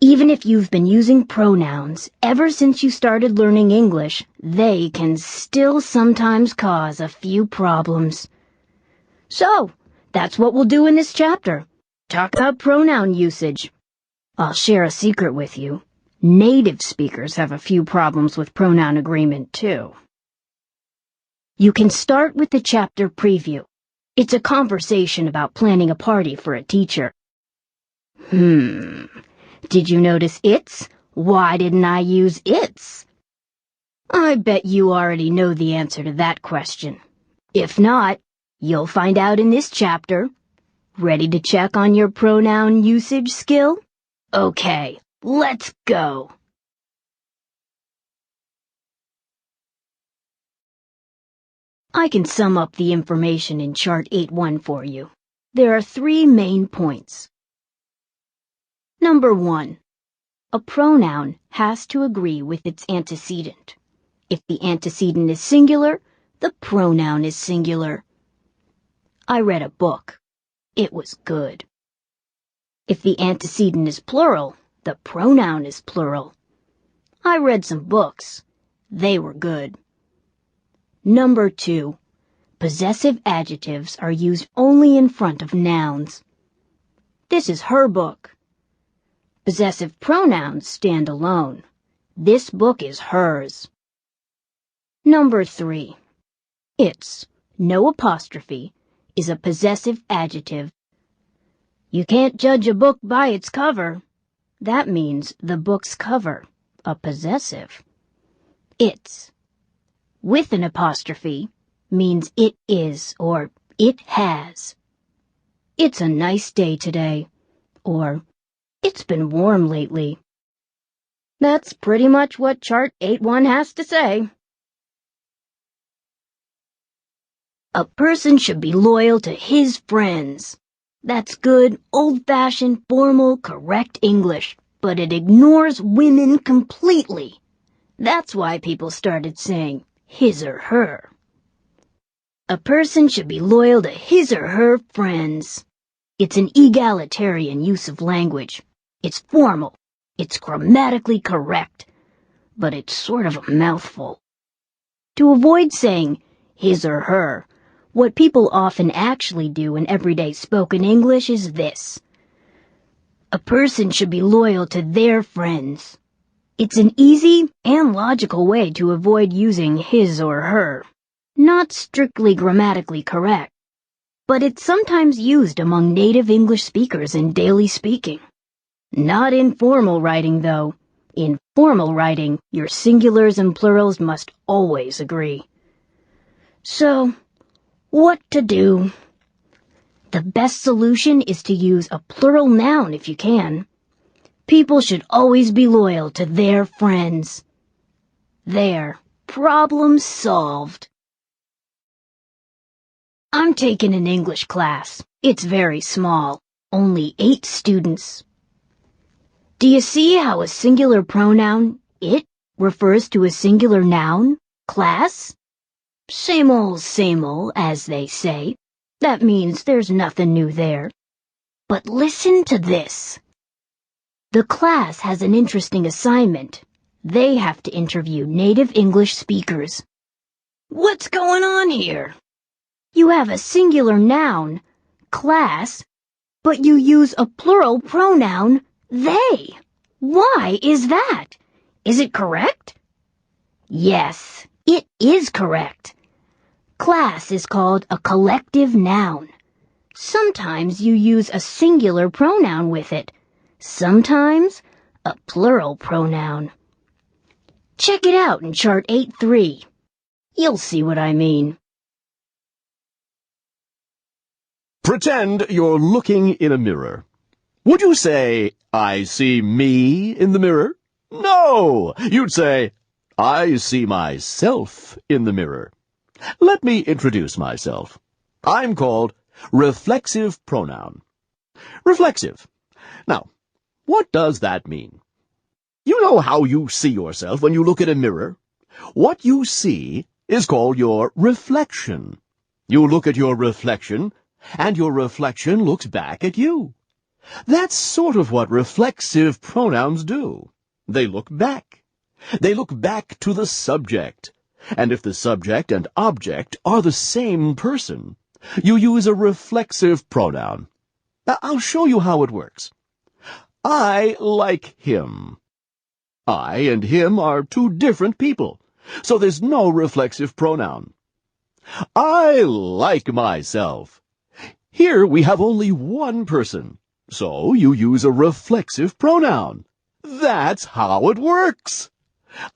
Even if you've been using pronouns ever since you started learning English, they can still sometimes cause a few problems. So, that's what we'll do in this chapter. Talk about pronoun usage. I'll share a secret with you. Native speakers have a few problems with pronoun agreement, too. You can start with the chapter preview. It's a conversation about planning a party for a teacher. Did you notice its? Why didn't I use its? I bet you already know the answer to that question. If not, you'll find out in this chapter. Ready to check on your pronoun usage skill? Okay, let's go. I can sum up the information in Chart 8.1 for you. There are 3 main points. Number 1. A pronoun has to agree with its antecedent. If the antecedent is singular, the pronoun is singular. I read a book. It was good. If the antecedent is plural, the pronoun is plural. I read some books. They were good. Number 2. Possessive adjectives are used only in front of nouns. This is her book. Possessive pronouns stand alone. This book is hers. Number 3. Its, no apostrophe, is a possessive adjective. You can't judge a book by its cover. That means the book's cover, a possessive. Its, with an apostrophe, means it is or it has. It's a nice day today, or it's been warm lately. That's pretty much what Chart 8.1 has to say. A person should be loyal to his friends. That's good, old-fashioned, formal, correct English, but it ignores women completely. That's why people started saying his or her. A person should be loyal to his or her friends. It's an egalitarian use of language. It's formal. It's grammatically correct. But it's sort of a mouthful. To avoid saying his or her, what people often actually do in everyday spoken English is this. A person should be loyal to their friends. It's an easy and logical way to avoid using his or her. Not strictly grammatically correct, but it's sometimes used among native English speakers in daily speaking. Not in formal writing, though. In formal writing, your singulars and plurals must always agree. So, what to do? The best solution is to use a plural noun if you can. People should always be loyal to their friends. There, problem solved. I'm taking an English class. It's very small, only 8 students. Do you see how a singular pronoun, it, refers to a singular noun, class? Same old, as they say. That means there's nothing new there. But listen to this. The class has an interesting assignment. They have to interview native English speakers. What's going on here? You have a singular noun, class, but you use a plural pronoun, they. Why is that? Is it correct? Yes, it is correct. Class is called a collective noun. Sometimes you use a singular pronoun with it. Sometimes a plural pronoun. Check it out in chart 8.3. You'll see what I mean. Pretend you're looking in a mirror. Would you say, I see me in the mirror? No! You'd say, I see myself in the mirror. Let me introduce myself. I'm called reflexive pronoun. Reflexive. Now, what does that mean? You know how you see yourself when you look at a mirror? What you see is called your reflection. You look at your reflection, and your reflection looks back at you. That's sort of what reflexive pronouns do. They look back. They look back to the subject. And if the subject and object are the same person, you use a reflexive pronoun. Now, I'll show you how it works. I like him. I and him are two different people, so there's no reflexive pronoun. I like myself. Here we have only one person, so you use a reflexive pronoun. That's how it works.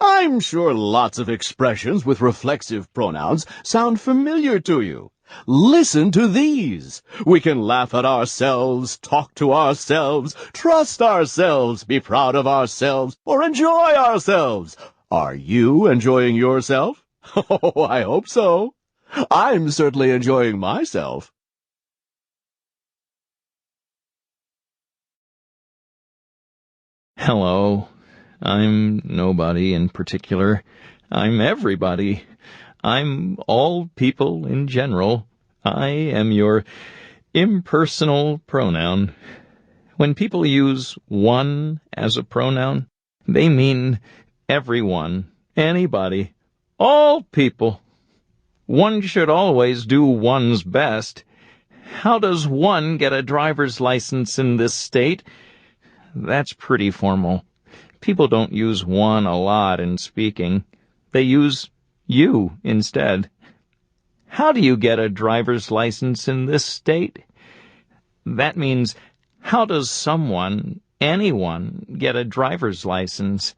I'm sure lots of expressions with reflexive pronouns sound familiar to you. Listen to these. We can laugh at ourselves, talk to ourselves, trust ourselves, be proud of ourselves, or enjoy ourselves. Are you enjoying yourself? Oh, I hope so. I'm certainly enjoying myself. Hello. I'm nobody in particular. I'm everybody. I'm all people in general. I am your impersonal pronoun. When people use one as a pronoun, they mean everyone, anybody, all people. One should always do one's best. How does one get a driver's license in this state? That's pretty formal. People don't use one a lot in speaking. They use you instead. How do you get a driver's license in this state? That means, how does someone, anyone, get a driver's license?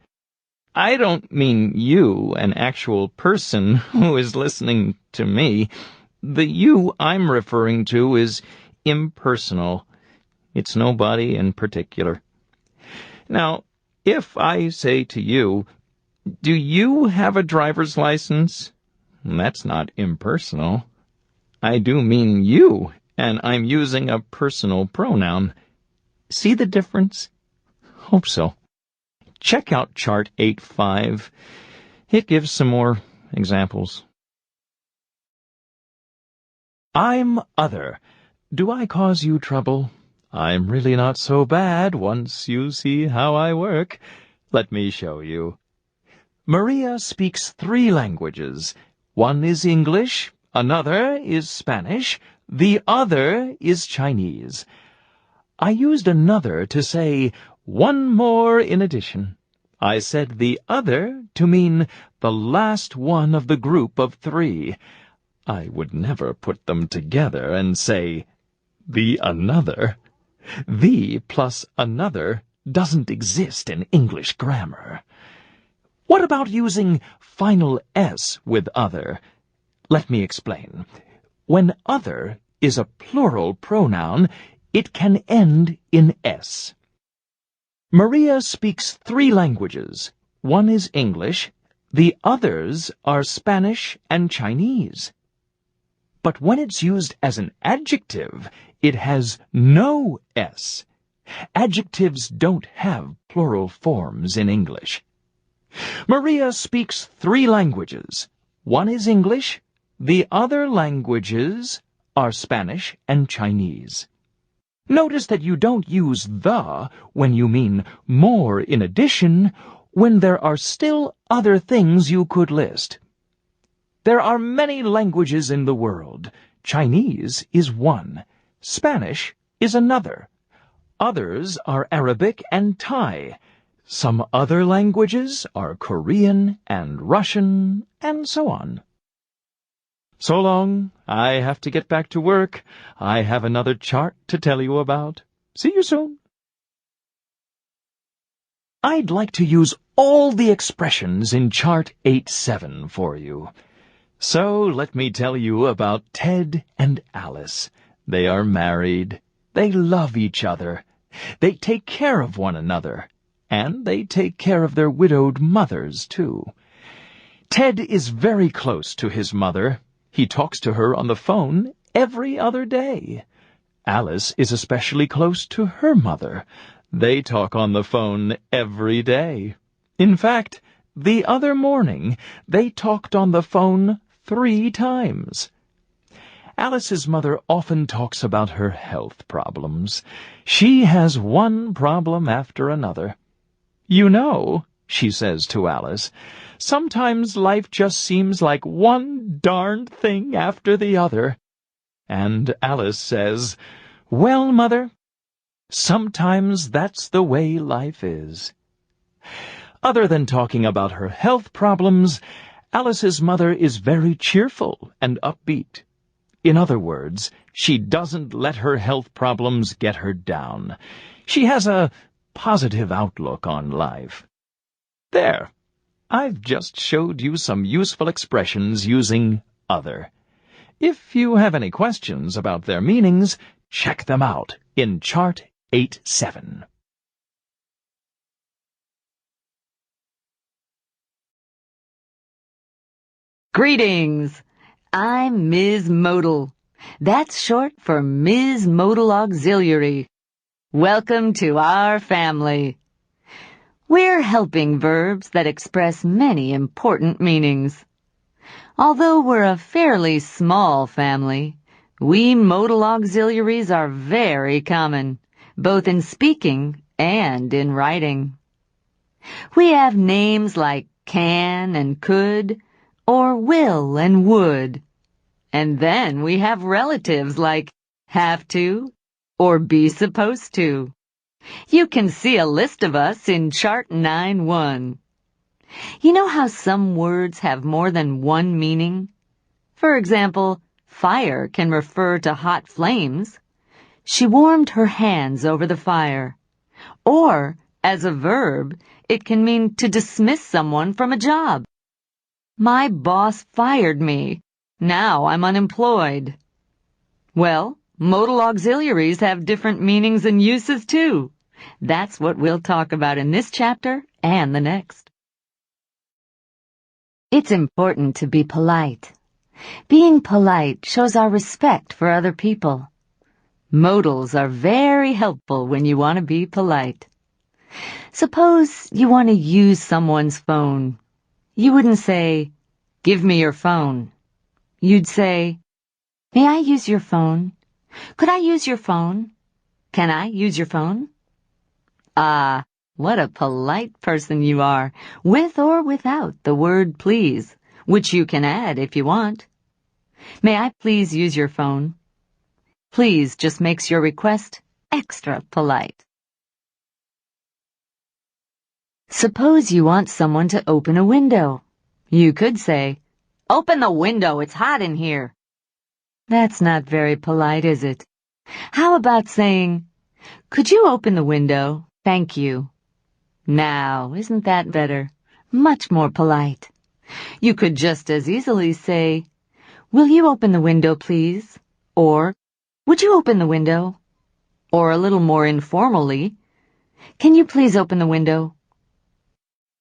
I don't mean you, an actual person who is listening to me. The you I'm referring to is impersonal. It's nobody in particular. Now, if I say to you, do you have a driver's license? That's not impersonal. I do mean you, and I'm using a personal pronoun. See the difference? Hope so. Check out chart 8.5. It gives some more examples. I'm other. Do I cause you trouble? I'm really not so bad once you see how I work. Let me show you. Maria speaks 3 languages. One is English, another is Spanish, the other is Chinese. I used another to say one more in addition. I said the other to mean the last one of the group of 3. I would never put them together and say the another. The plus another doesn't exist in English grammar. What about using final S with other? Let me explain. When other is a plural pronoun, it can end in S. Maria speaks 3 languages. One is English. The others are Spanish and Chinese. But when it's used as an adjective, it has no S. Adjectives don't have plural forms in English. Maria speaks 3 languages. One is English. The other languages are Spanish and Chinese. Notice that you don't use the when you mean more in addition, when there are still other things you could list. There are many languages in the world. Chinese is one. Spanish is another. Others are Arabic and Thai. Some other languages are Korean and Russian, and so on. So long. I have to get back to work. I have another chart to tell you about. See you soon. I'd like to use all the expressions in Chart 8-7 for you. So let me tell you about Ted and Alice. They are married. They love each other. They take care of one another. And they take care of their widowed mothers, too. Ted is very close to his mother. He talks to her on the phone every other day. Alice is especially close to her mother. They talk on the phone every day. In fact, the other morning, they talked on the phone 3 times. Alice's mother often talks about her health problems. She has one problem after another. You know, she says to Alice, sometimes life just seems like one darned thing after the other. And Alice says, well, Mother, sometimes that's the way life is. Other than talking about her health problems, Alice's mother is very cheerful and upbeat. In other words, she doesn't let her health problems get her down. She has a positive outlook on life. There, I've just showed you some useful expressions using other. If you have any questions about their meanings, check them out in Chart 8-7. Greetings! I'm Ms. Modal. That's short for Ms. Modal Auxiliary. Welcome to our family. We're helping verbs that express many important meanings. Although we're a fairly small family, we modal auxiliaries are very common, both in speaking and in writing. We have names like can and could, or will and would. And then we have relatives like have to or be supposed to. You can see a list of us in Chart 9-1. You know how some words have more than one meaning? For example, fire can refer to hot flames. She warmed her hands over the fire. Or, as a verb, it can mean to dismiss someone from a job. My boss fired me. Now I'm unemployed. Well, modal auxiliaries have different meanings and uses too. That's what we'll talk about in this chapter and the next. It's important to be polite. Being polite shows our respect for other people. Modals are very helpful when you want to be polite. Suppose you want to use someone's phone. You wouldn't say, "Give me your phone." You'd say, "May I use your phone? Could I use your phone? Can I use your phone?" Ah, what a polite person you are, with or without the word please, which you can add if you want. May I please use your phone? Please just makes your request extra polite. Suppose you want someone to open a window. You could say, "Open the window, it's hot in here." That's not very polite, is it? How about saying, "Could you open the window? Thank you." Now, isn't that better? Much more polite. You could just as easily say, "Will you open the window, please?" Or, "Would you open the window?" Or a little more informally, "Can you please open the window?"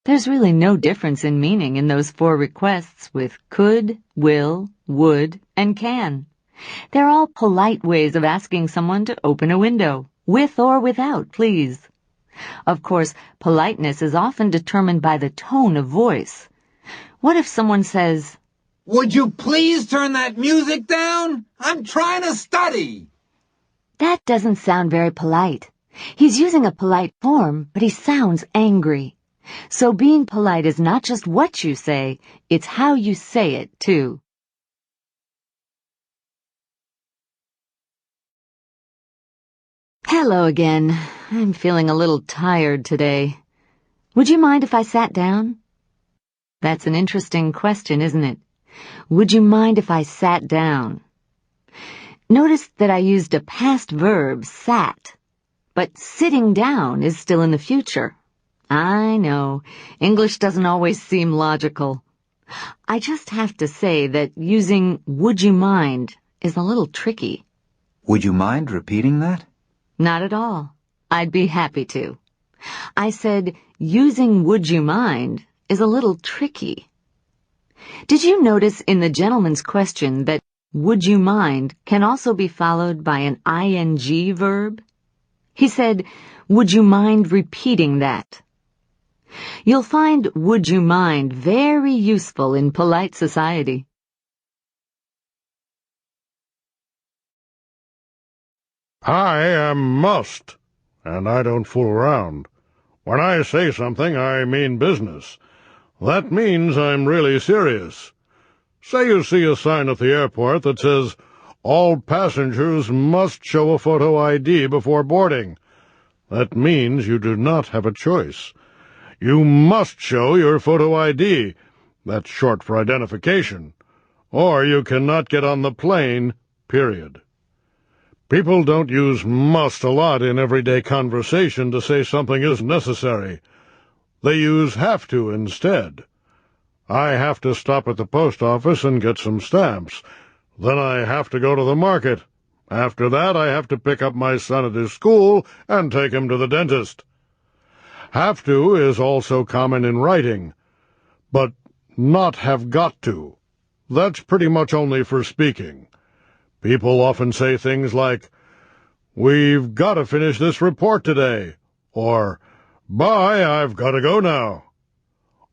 There's really no difference in meaning in those 4 requests with could, will, would, and can. They're all polite ways of asking someone to open a window, with or without please. Of course, politeness is often determined by the tone of voice. What if someone says, "Would you please turn that music down? I'm trying to study." That doesn't sound very polite. He's using a polite form, but he sounds angry. So being polite is not just what you say, it's how you say it, too. Hello again. I'm feeling a little tired today. Would you mind if I sat down? That's an interesting question, isn't it? Would you mind if I sat down? Notice that I used a past verb, sat, but sitting down is still in the future. I know. English doesn't always seem logical. I just have to say that using would you mind is a little tricky. Would you mind repeating that? Not at all. I'd be happy to. I said using would you mind is a little tricky. Did you notice in the gentleman's question that would you mind can also be followed by an ing verb? He said, would you mind repeating that? You'll find would you mind very useful in polite society. I am must, and I don't fool around. When I say something, I mean business. That means I'm really serious. Say you see a sign at the airport that says, all passengers must show a photo ID before boarding. That means you do not have a choice. You must show your photo ID. That's short for identification. Or you cannot get on the plane, period. People don't use must a lot in everyday conversation to say something is necessary. They use have to instead. I have to stop at the post office and get some stamps. Then I have to go to the market. After that, I have to pick up my son at his school and take him to the dentist. Have to is also common in writing, but not have got to. That's pretty much only for speaking. People often say things like, we've got to finish this report today, or, bye, I've got to go now.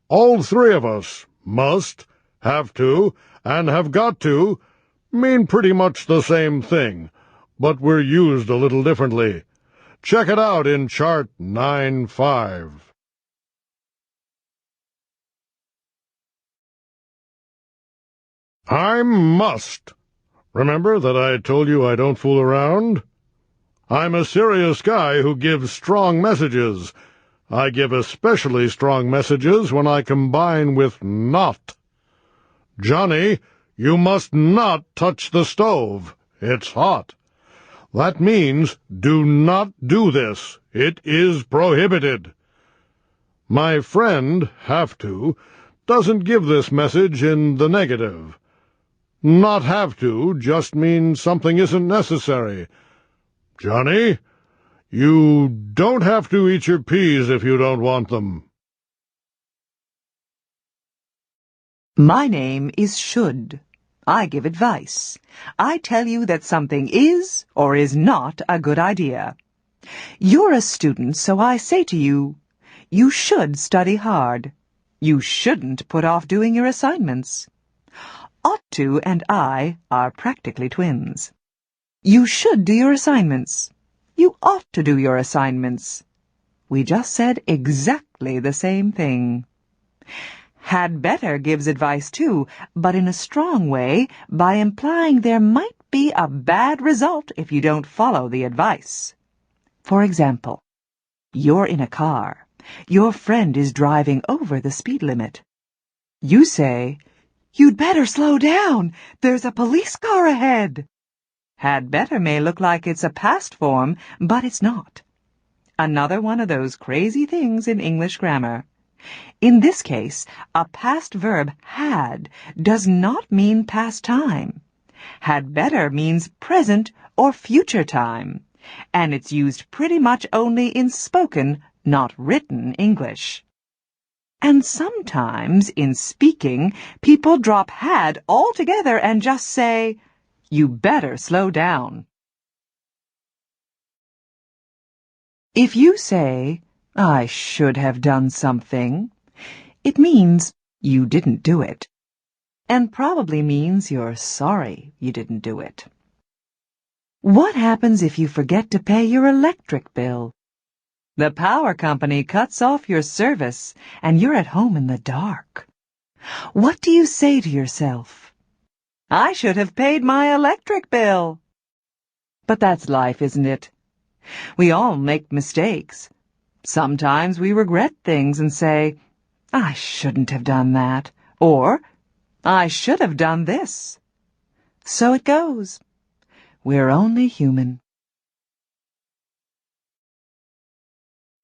All three of us, must, have to, and have got to, mean pretty much the same thing, but we're used a little differently. Check it out in Chart 9.5. I must. Remember that I told you I don't fool around? I'm a serious guy who gives strong messages. I give especially strong messages when I combine with not. Johnny, you must not touch the stove. It's hot. That means do not do this. It is prohibited. My friend, have to, doesn't give this message in the negative. Not have to just means something isn't necessary. Johnny, you don't have to eat your peas if you don't want them. My name is Should. I give advice. I tell you that something is or is not a good idea. You're a student, so I say to you, you should study hard. You shouldn't put off doing your assignments. Ought to and I are practically twins. You should do your assignments. You ought to do your assignments. We just said exactly the same thing. Had better gives advice too, but in a strong way, by implying there might be a bad result if you don't follow the advice. For example, you're in a car. Your friend is driving over the speed limit. You say, "You'd better slow down. There's a police car ahead." Had better may look like it's a past form, but it's not. Another one of those crazy things in English grammar. In this case, a past verb had does not mean past time. Had better means present or future time, and it's used pretty much only in spoken, not written English. And sometimes, in speaking, people drop had altogether and just say, "You better slow down." If you say, "I should have done something," it means you didn't do it, and probably means you're sorry you didn't do it. What happens if you forget to pay your electric bill? The power company cuts off your service, and you're at home in the dark. What do you say to yourself? "I should have paid my electric bill." But that's life, isn't it? We all make mistakes. Sometimes we regret things and say, "I shouldn't have done that," or "I should have done this." So it goes. We're only human.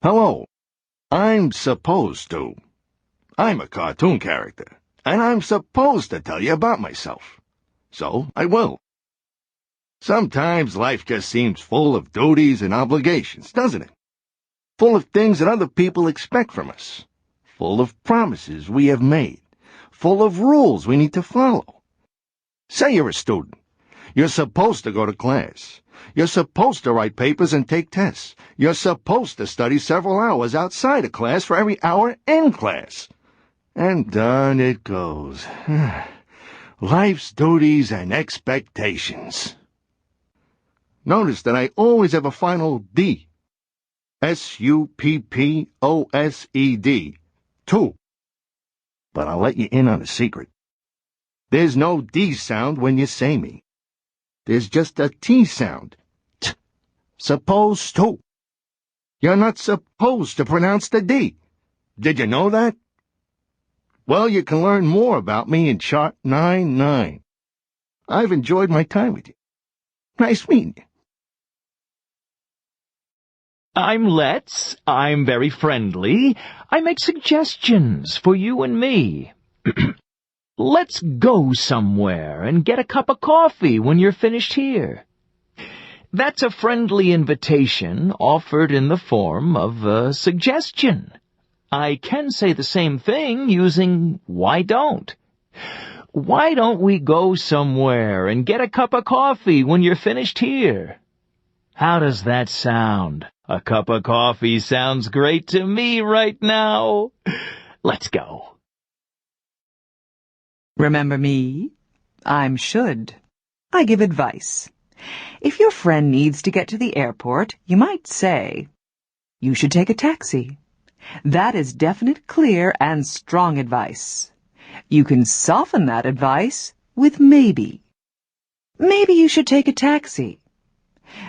Hello. I'm supposed to. I'm a cartoon character, and I'm supposed to tell you about myself. So I will. Sometimes life just seems full of duties and obligations, doesn't it? Full of things that other people expect from us. Full of promises we have made. Full of rules we need to follow. Say you're a student. You're supposed to go to class. You're supposed to write papers and take tests. You're supposed to study several hours outside of class for every hour in class. And on it goes. Life's duties and expectations. Notice that I always have a final D. S-U-P-P-O-S-E-D. 2. But I'll let you in on a secret. There's no D sound when you say me. There's just a T sound. T. Supposed to. You're not supposed to pronounce the D. Did you know that? Well, you can learn more about me in Chart 9-9. I've enjoyed my time with you. Nice meeting you. I'm Let's. I'm very friendly. I make suggestions for you and me. Let's go somewhere and get a cup of coffee when you're finished here. That's a friendly invitation offered in the form of a suggestion. I can say the same thing using why don't. Why don't we go somewhere and get a cup of coffee when you're finished here? How does that sound? A cup of coffee sounds great to me right now. Let's go. Remember me? I'm Should. I give advice. If your friend needs to get to the airport, you might say, you should take a taxi. That is definite, clear, and strong advice. You can soften that advice with maybe. Maybe you should take a taxi.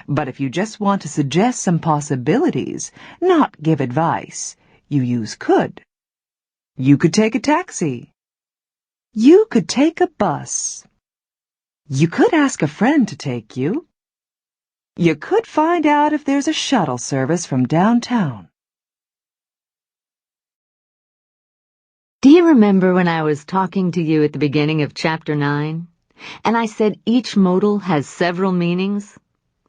But if you just want to suggest some possibilities, not give advice, you use could. You could take a taxi. You could take a bus. You could ask a friend to take you. You could find out if there's a shuttle service from downtown. Do you remember when I was talking to you at the beginning of Chapter 9, and I said each modal has several meanings?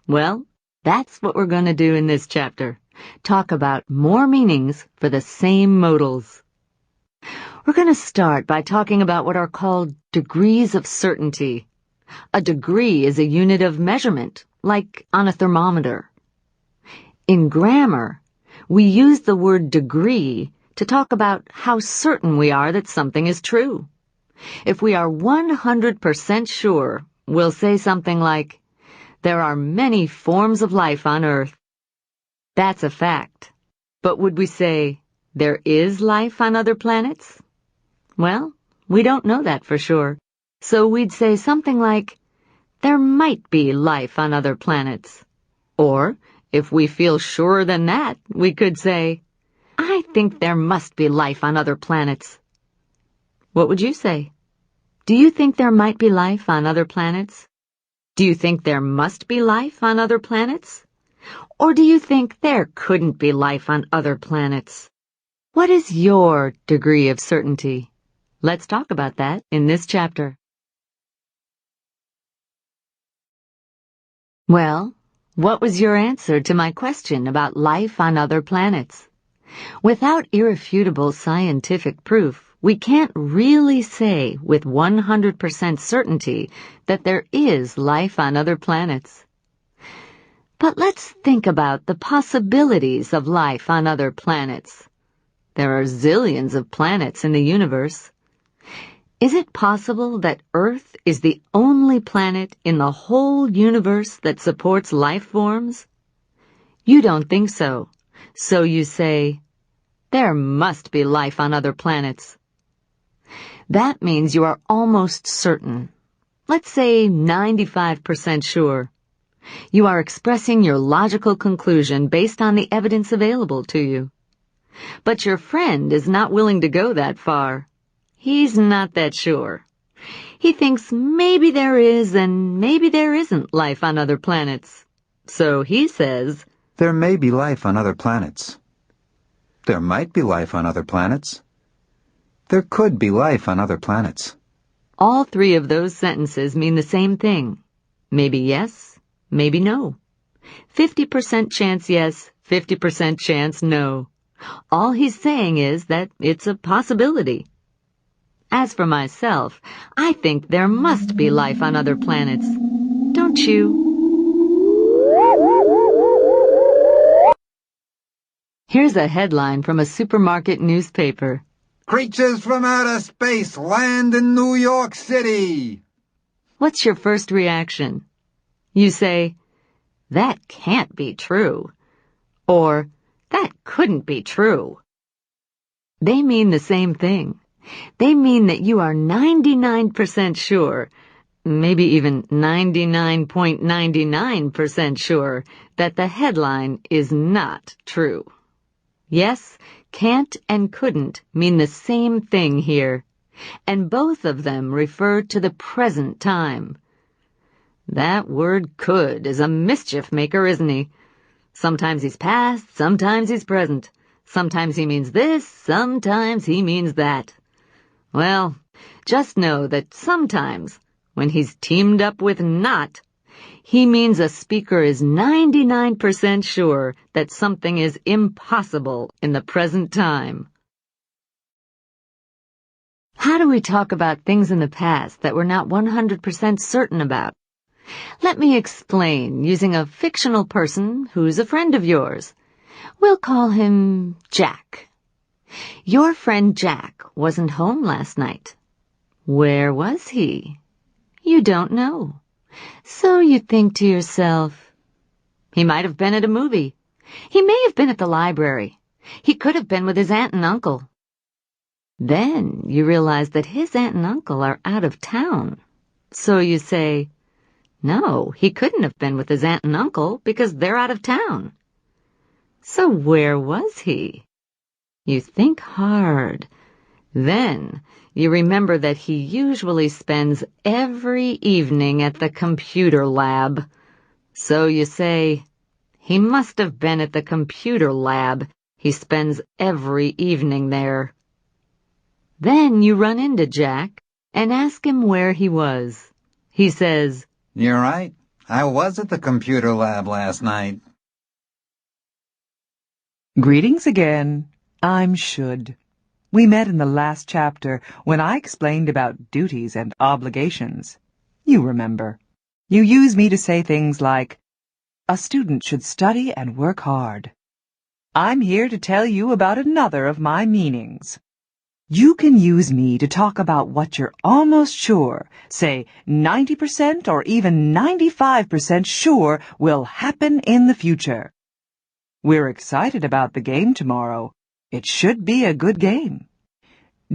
Well, that's what we're going to do in this chapter. Talk about more meanings for the same modals. We're going to start by talking about what are called degrees of certainty. A degree is a unit of measurement, like on a thermometer. In grammar, we use the word degree to talk about how certain we are that something is true. If we are 100% sure, we'll say something like, there are many forms of life on Earth. That's a fact. But would we say, there is life on other planets? Well, we don't know that for sure. So we'd say something like, there might be life on other planets. Or, if we feel surer than that, we could say, I think there must be life on other planets. What would you say? Do you think there might be life on other planets? Do you think there must be life on other planets? Or do you think there couldn't be life on other planets? What is your degree of certainty? Let's talk about that in this chapter. Well, what was your answer to my question about life on other planets? Without irrefutable scientific proof, we can't really say with 100% certainty that there is life on other planets. But let's think about the possibilities of life on other planets. There are zillions of planets in the universe. Is it possible that Earth is the only planet in the whole universe that supports life forms? You don't think so. So you say, there must be life on other planets. That means you are almost certain. Let's say 95% sure. You are expressing your logical conclusion based on the evidence available to you. But your friend is not willing to go that far. He's not that sure. He thinks maybe there is and maybe there isn't life on other planets. So he says, there may be life on other planets. There might be life on other planets. There could be life on other planets. All three of those sentences mean the same thing. Maybe yes, maybe no. 50% chance yes, 50% chance no. All he's saying is that it's a possibility. As for myself, I think there must be life on other planets. Don't you? Here's a headline from a supermarket newspaper. Creatures from outer space land in New York City. What's your first reaction? You say, that can't be true. Or, that couldn't be true. They mean the same thing. They mean that you are 99% sure, maybe even 99.99% sure, that the headline is not true. Yes, can't and couldn't mean the same thing here, and both of them refer to the present time. That word could is a mischief maker, isn't he? Sometimes he's past, sometimes he's present. Sometimes he means this, sometimes he means that. Well, just know that sometimes, when he's teamed up with not, he means a speaker is 99% sure that something is impossible in the present time. How do we talk about things in the past that we're not 100% certain about? Let me explain using a fictional person who's a friend of yours. We'll call him Jack. Your friend Jack wasn't home last night. Where was he? You don't know. So you think to yourself, he might have been at a movie. He may have been at the library. He could have been with his aunt and uncle. Then you realize that his aunt and uncle are out of town. So you say, no, he couldn't have been with his aunt and uncle because they're out of town. So where was he? You think hard. Then you remember that he usually spends every evening at the computer lab. So you say, he must have been at the computer lab. He spends every evening there. Then you run into Jack and ask him where he was. He says, You're right. I was at the computer lab last night. Greetings again. I'm Should. We met in the last chapter when I explained about duties and obligations. You remember. You used me to say things like, a student should study and work hard. I'm here to tell you about another of my meanings. You can use me to talk about what you're almost sure, say 90% or even 95% sure will happen in the future. We're excited about the game tomorrow. It should be a good game.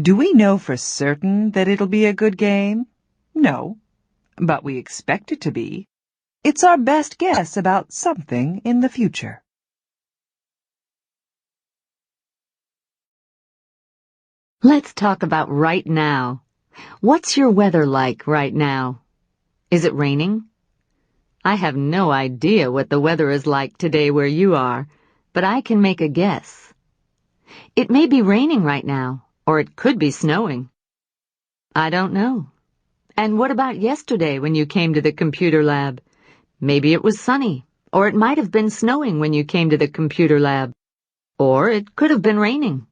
Do we know for certain that it'll be a good game? No, but we expect it to be. It's our best guess about something in the future. let's talk about right now. What's your weather like right now? Is it raining? I have no idea what the weather is like today where you are, but I can make a guess. It may be raining right now, or it could be snowing. I don't know. And what about yesterday when you came to the computer lab? Maybe it was sunny, or it might have been snowing when you came to the computer lab. Or it could have been raining.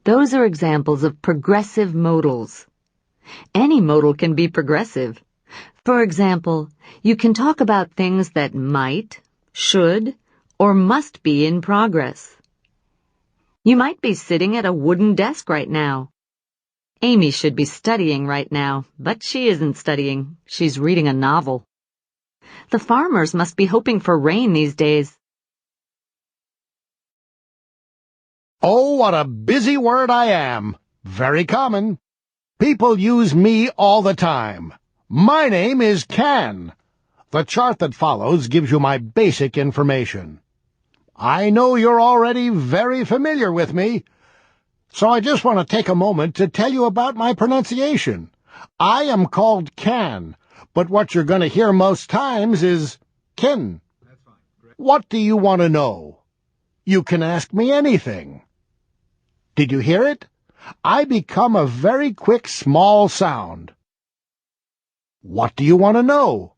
Those are examples of progressive modals. Any modal can be progressive. For example, you can talk about things that might, should, or must be in progress. You might be sitting at a wooden desk right now. Amy should be studying right now, but she isn't studying. She's reading a novel. The farmers must be hoping for rain these days. Oh, what a busy word I am. Very common. People use me all the time. My name is Can. The chart that follows gives you my basic information. I know you're already very familiar with me, so I just want to take a moment to tell you about my pronunciation. I am called Can, but what you're going to hear most times is Kin. What do you want to know? You can ask me anything. Did you hear it? I become a very quick small sound. What do you want to know?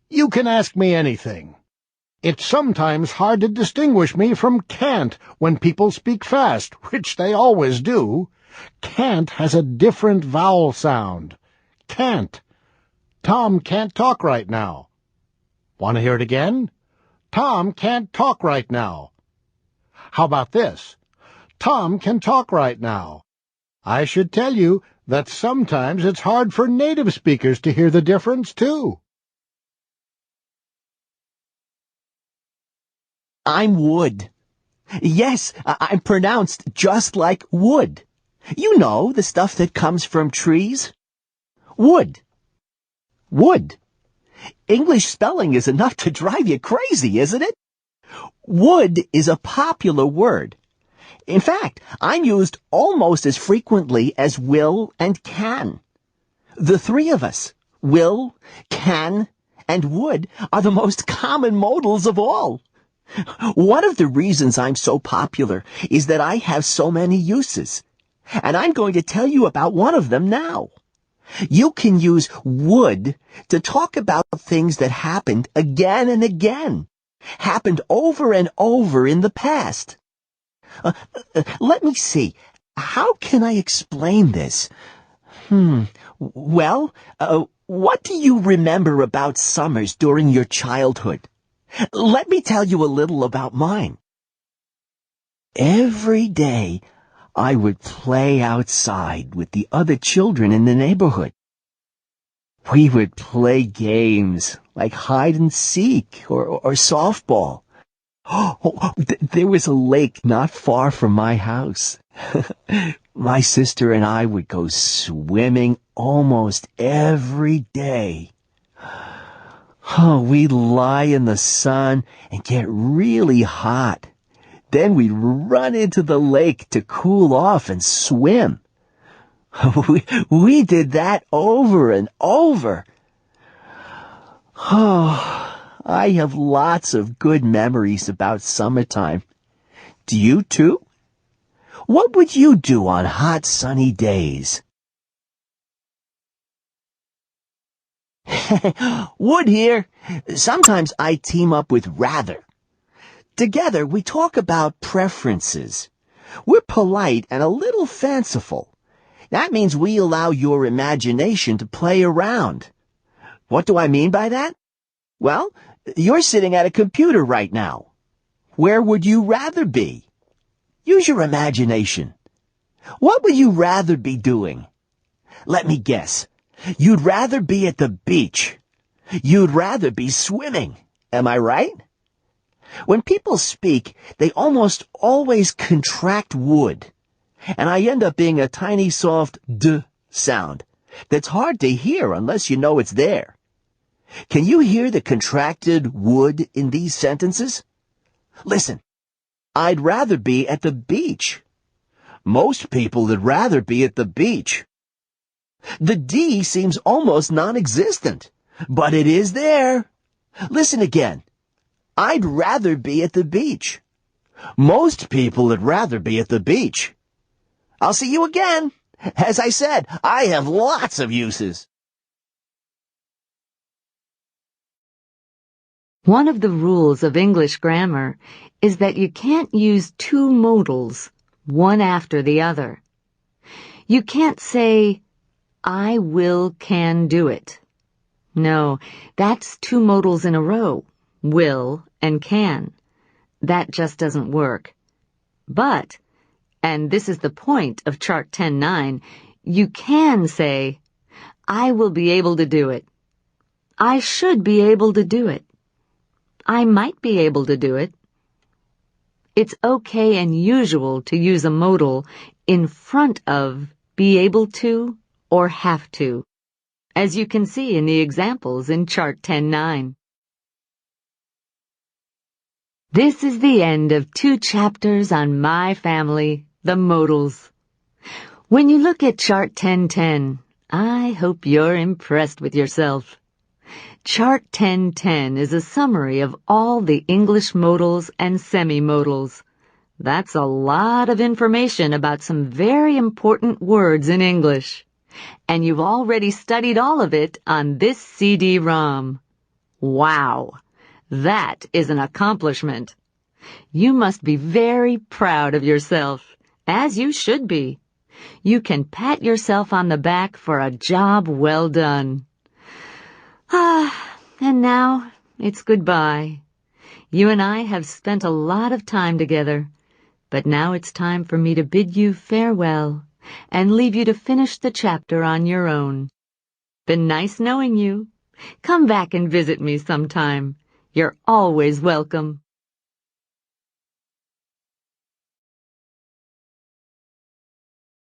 You can ask me anything. It's sometimes hard to distinguish me from can't when people speak fast, which they always do. Can't has a different vowel sound. Can't. Tom can't talk right now. Want to hear it again? Tom can't talk right now. How about this? Tom can talk right now. I should tell you that sometimes it's hard for native speakers to hear the difference, too. I'm wood. Yes, I'm pronounced just like wood. You know, the stuff that comes from trees. Wood. Wood. English spelling is enough to drive you crazy, isn't it? Would is a popular word. In fact, I'm used almost as frequently as will and can. The three of us, will, can, and would, are the most common modals of all. One of the reasons I'm so popular is that I have so many uses, and I'm going to tell you about one of them now. You can use would to talk about things that happened again and again, happened over and over in the past. Let me see. How can I explain this? Well, what do you remember about summers during your childhood? Let me tell you a little about mine. Every day, I would play outside with the other children in the neighborhood. We would play games like hide and seek or softball. There was a lake not far from my house. My sister and I would go swimming almost every day. We'd lie in the sun and get really hot. Then we'd run into the lake to cool off and swim. We did that over and over. I have lots of good memories about summertime. Do you too? What would you do on hot sunny days? Would here. Sometimes I team up with rather. Together we talk about preferences. We're polite and a little fanciful. That means we allow your imagination to play around. What do I mean by that? Well, you're sitting at a computer right now. Where would you rather be? Use your imagination. What would you rather be doing? Let me guess. You'd rather be at the beach. You'd rather be swimming. Am I right? When people speak, they almost always contract would. And I end up being a tiny soft d sound that's hard to hear unless you know it's there. Can you hear the contracted would in these sentences? Listen, I'd rather be at the beach. Most people would rather be at the beach. The D seems almost non-existent, but it is there. Listen again. I'd rather be at the beach. Most people would rather be at the beach. I'll see you again. As I said, I have lots of uses. One of the rules of English grammar is that you can't use two modals, one after the other. You can't say, I will can do it. No, that's two modals in a row, will and can. That just doesn't work. But, and this is the point of Chart 10.9, you can say, I will be able to do it. I should be able to do it. I might be able to do it. It's okay and usual to use a modal in front of be able to or have to, as you can see in the examples in Chart 10.9. This is the end of 2 chapters on my family, the modals. When you look at Chart 10.10, I hope you're impressed with yourself. Chart 10.10 is a summary of all the English modals and semi-modals. That's a lot of information about some very important words in English. And you've already studied all of it on this CD-ROM. Wow! That is an accomplishment. You must be very proud of yourself, as you should be. You can pat yourself on the back for a job well done. And now it's goodbye. You and I have spent a lot of time together, but now it's time for me to bid you farewell and leave you to finish the chapter on your own. Been nice knowing you. Come back and visit me sometime. You're always welcome.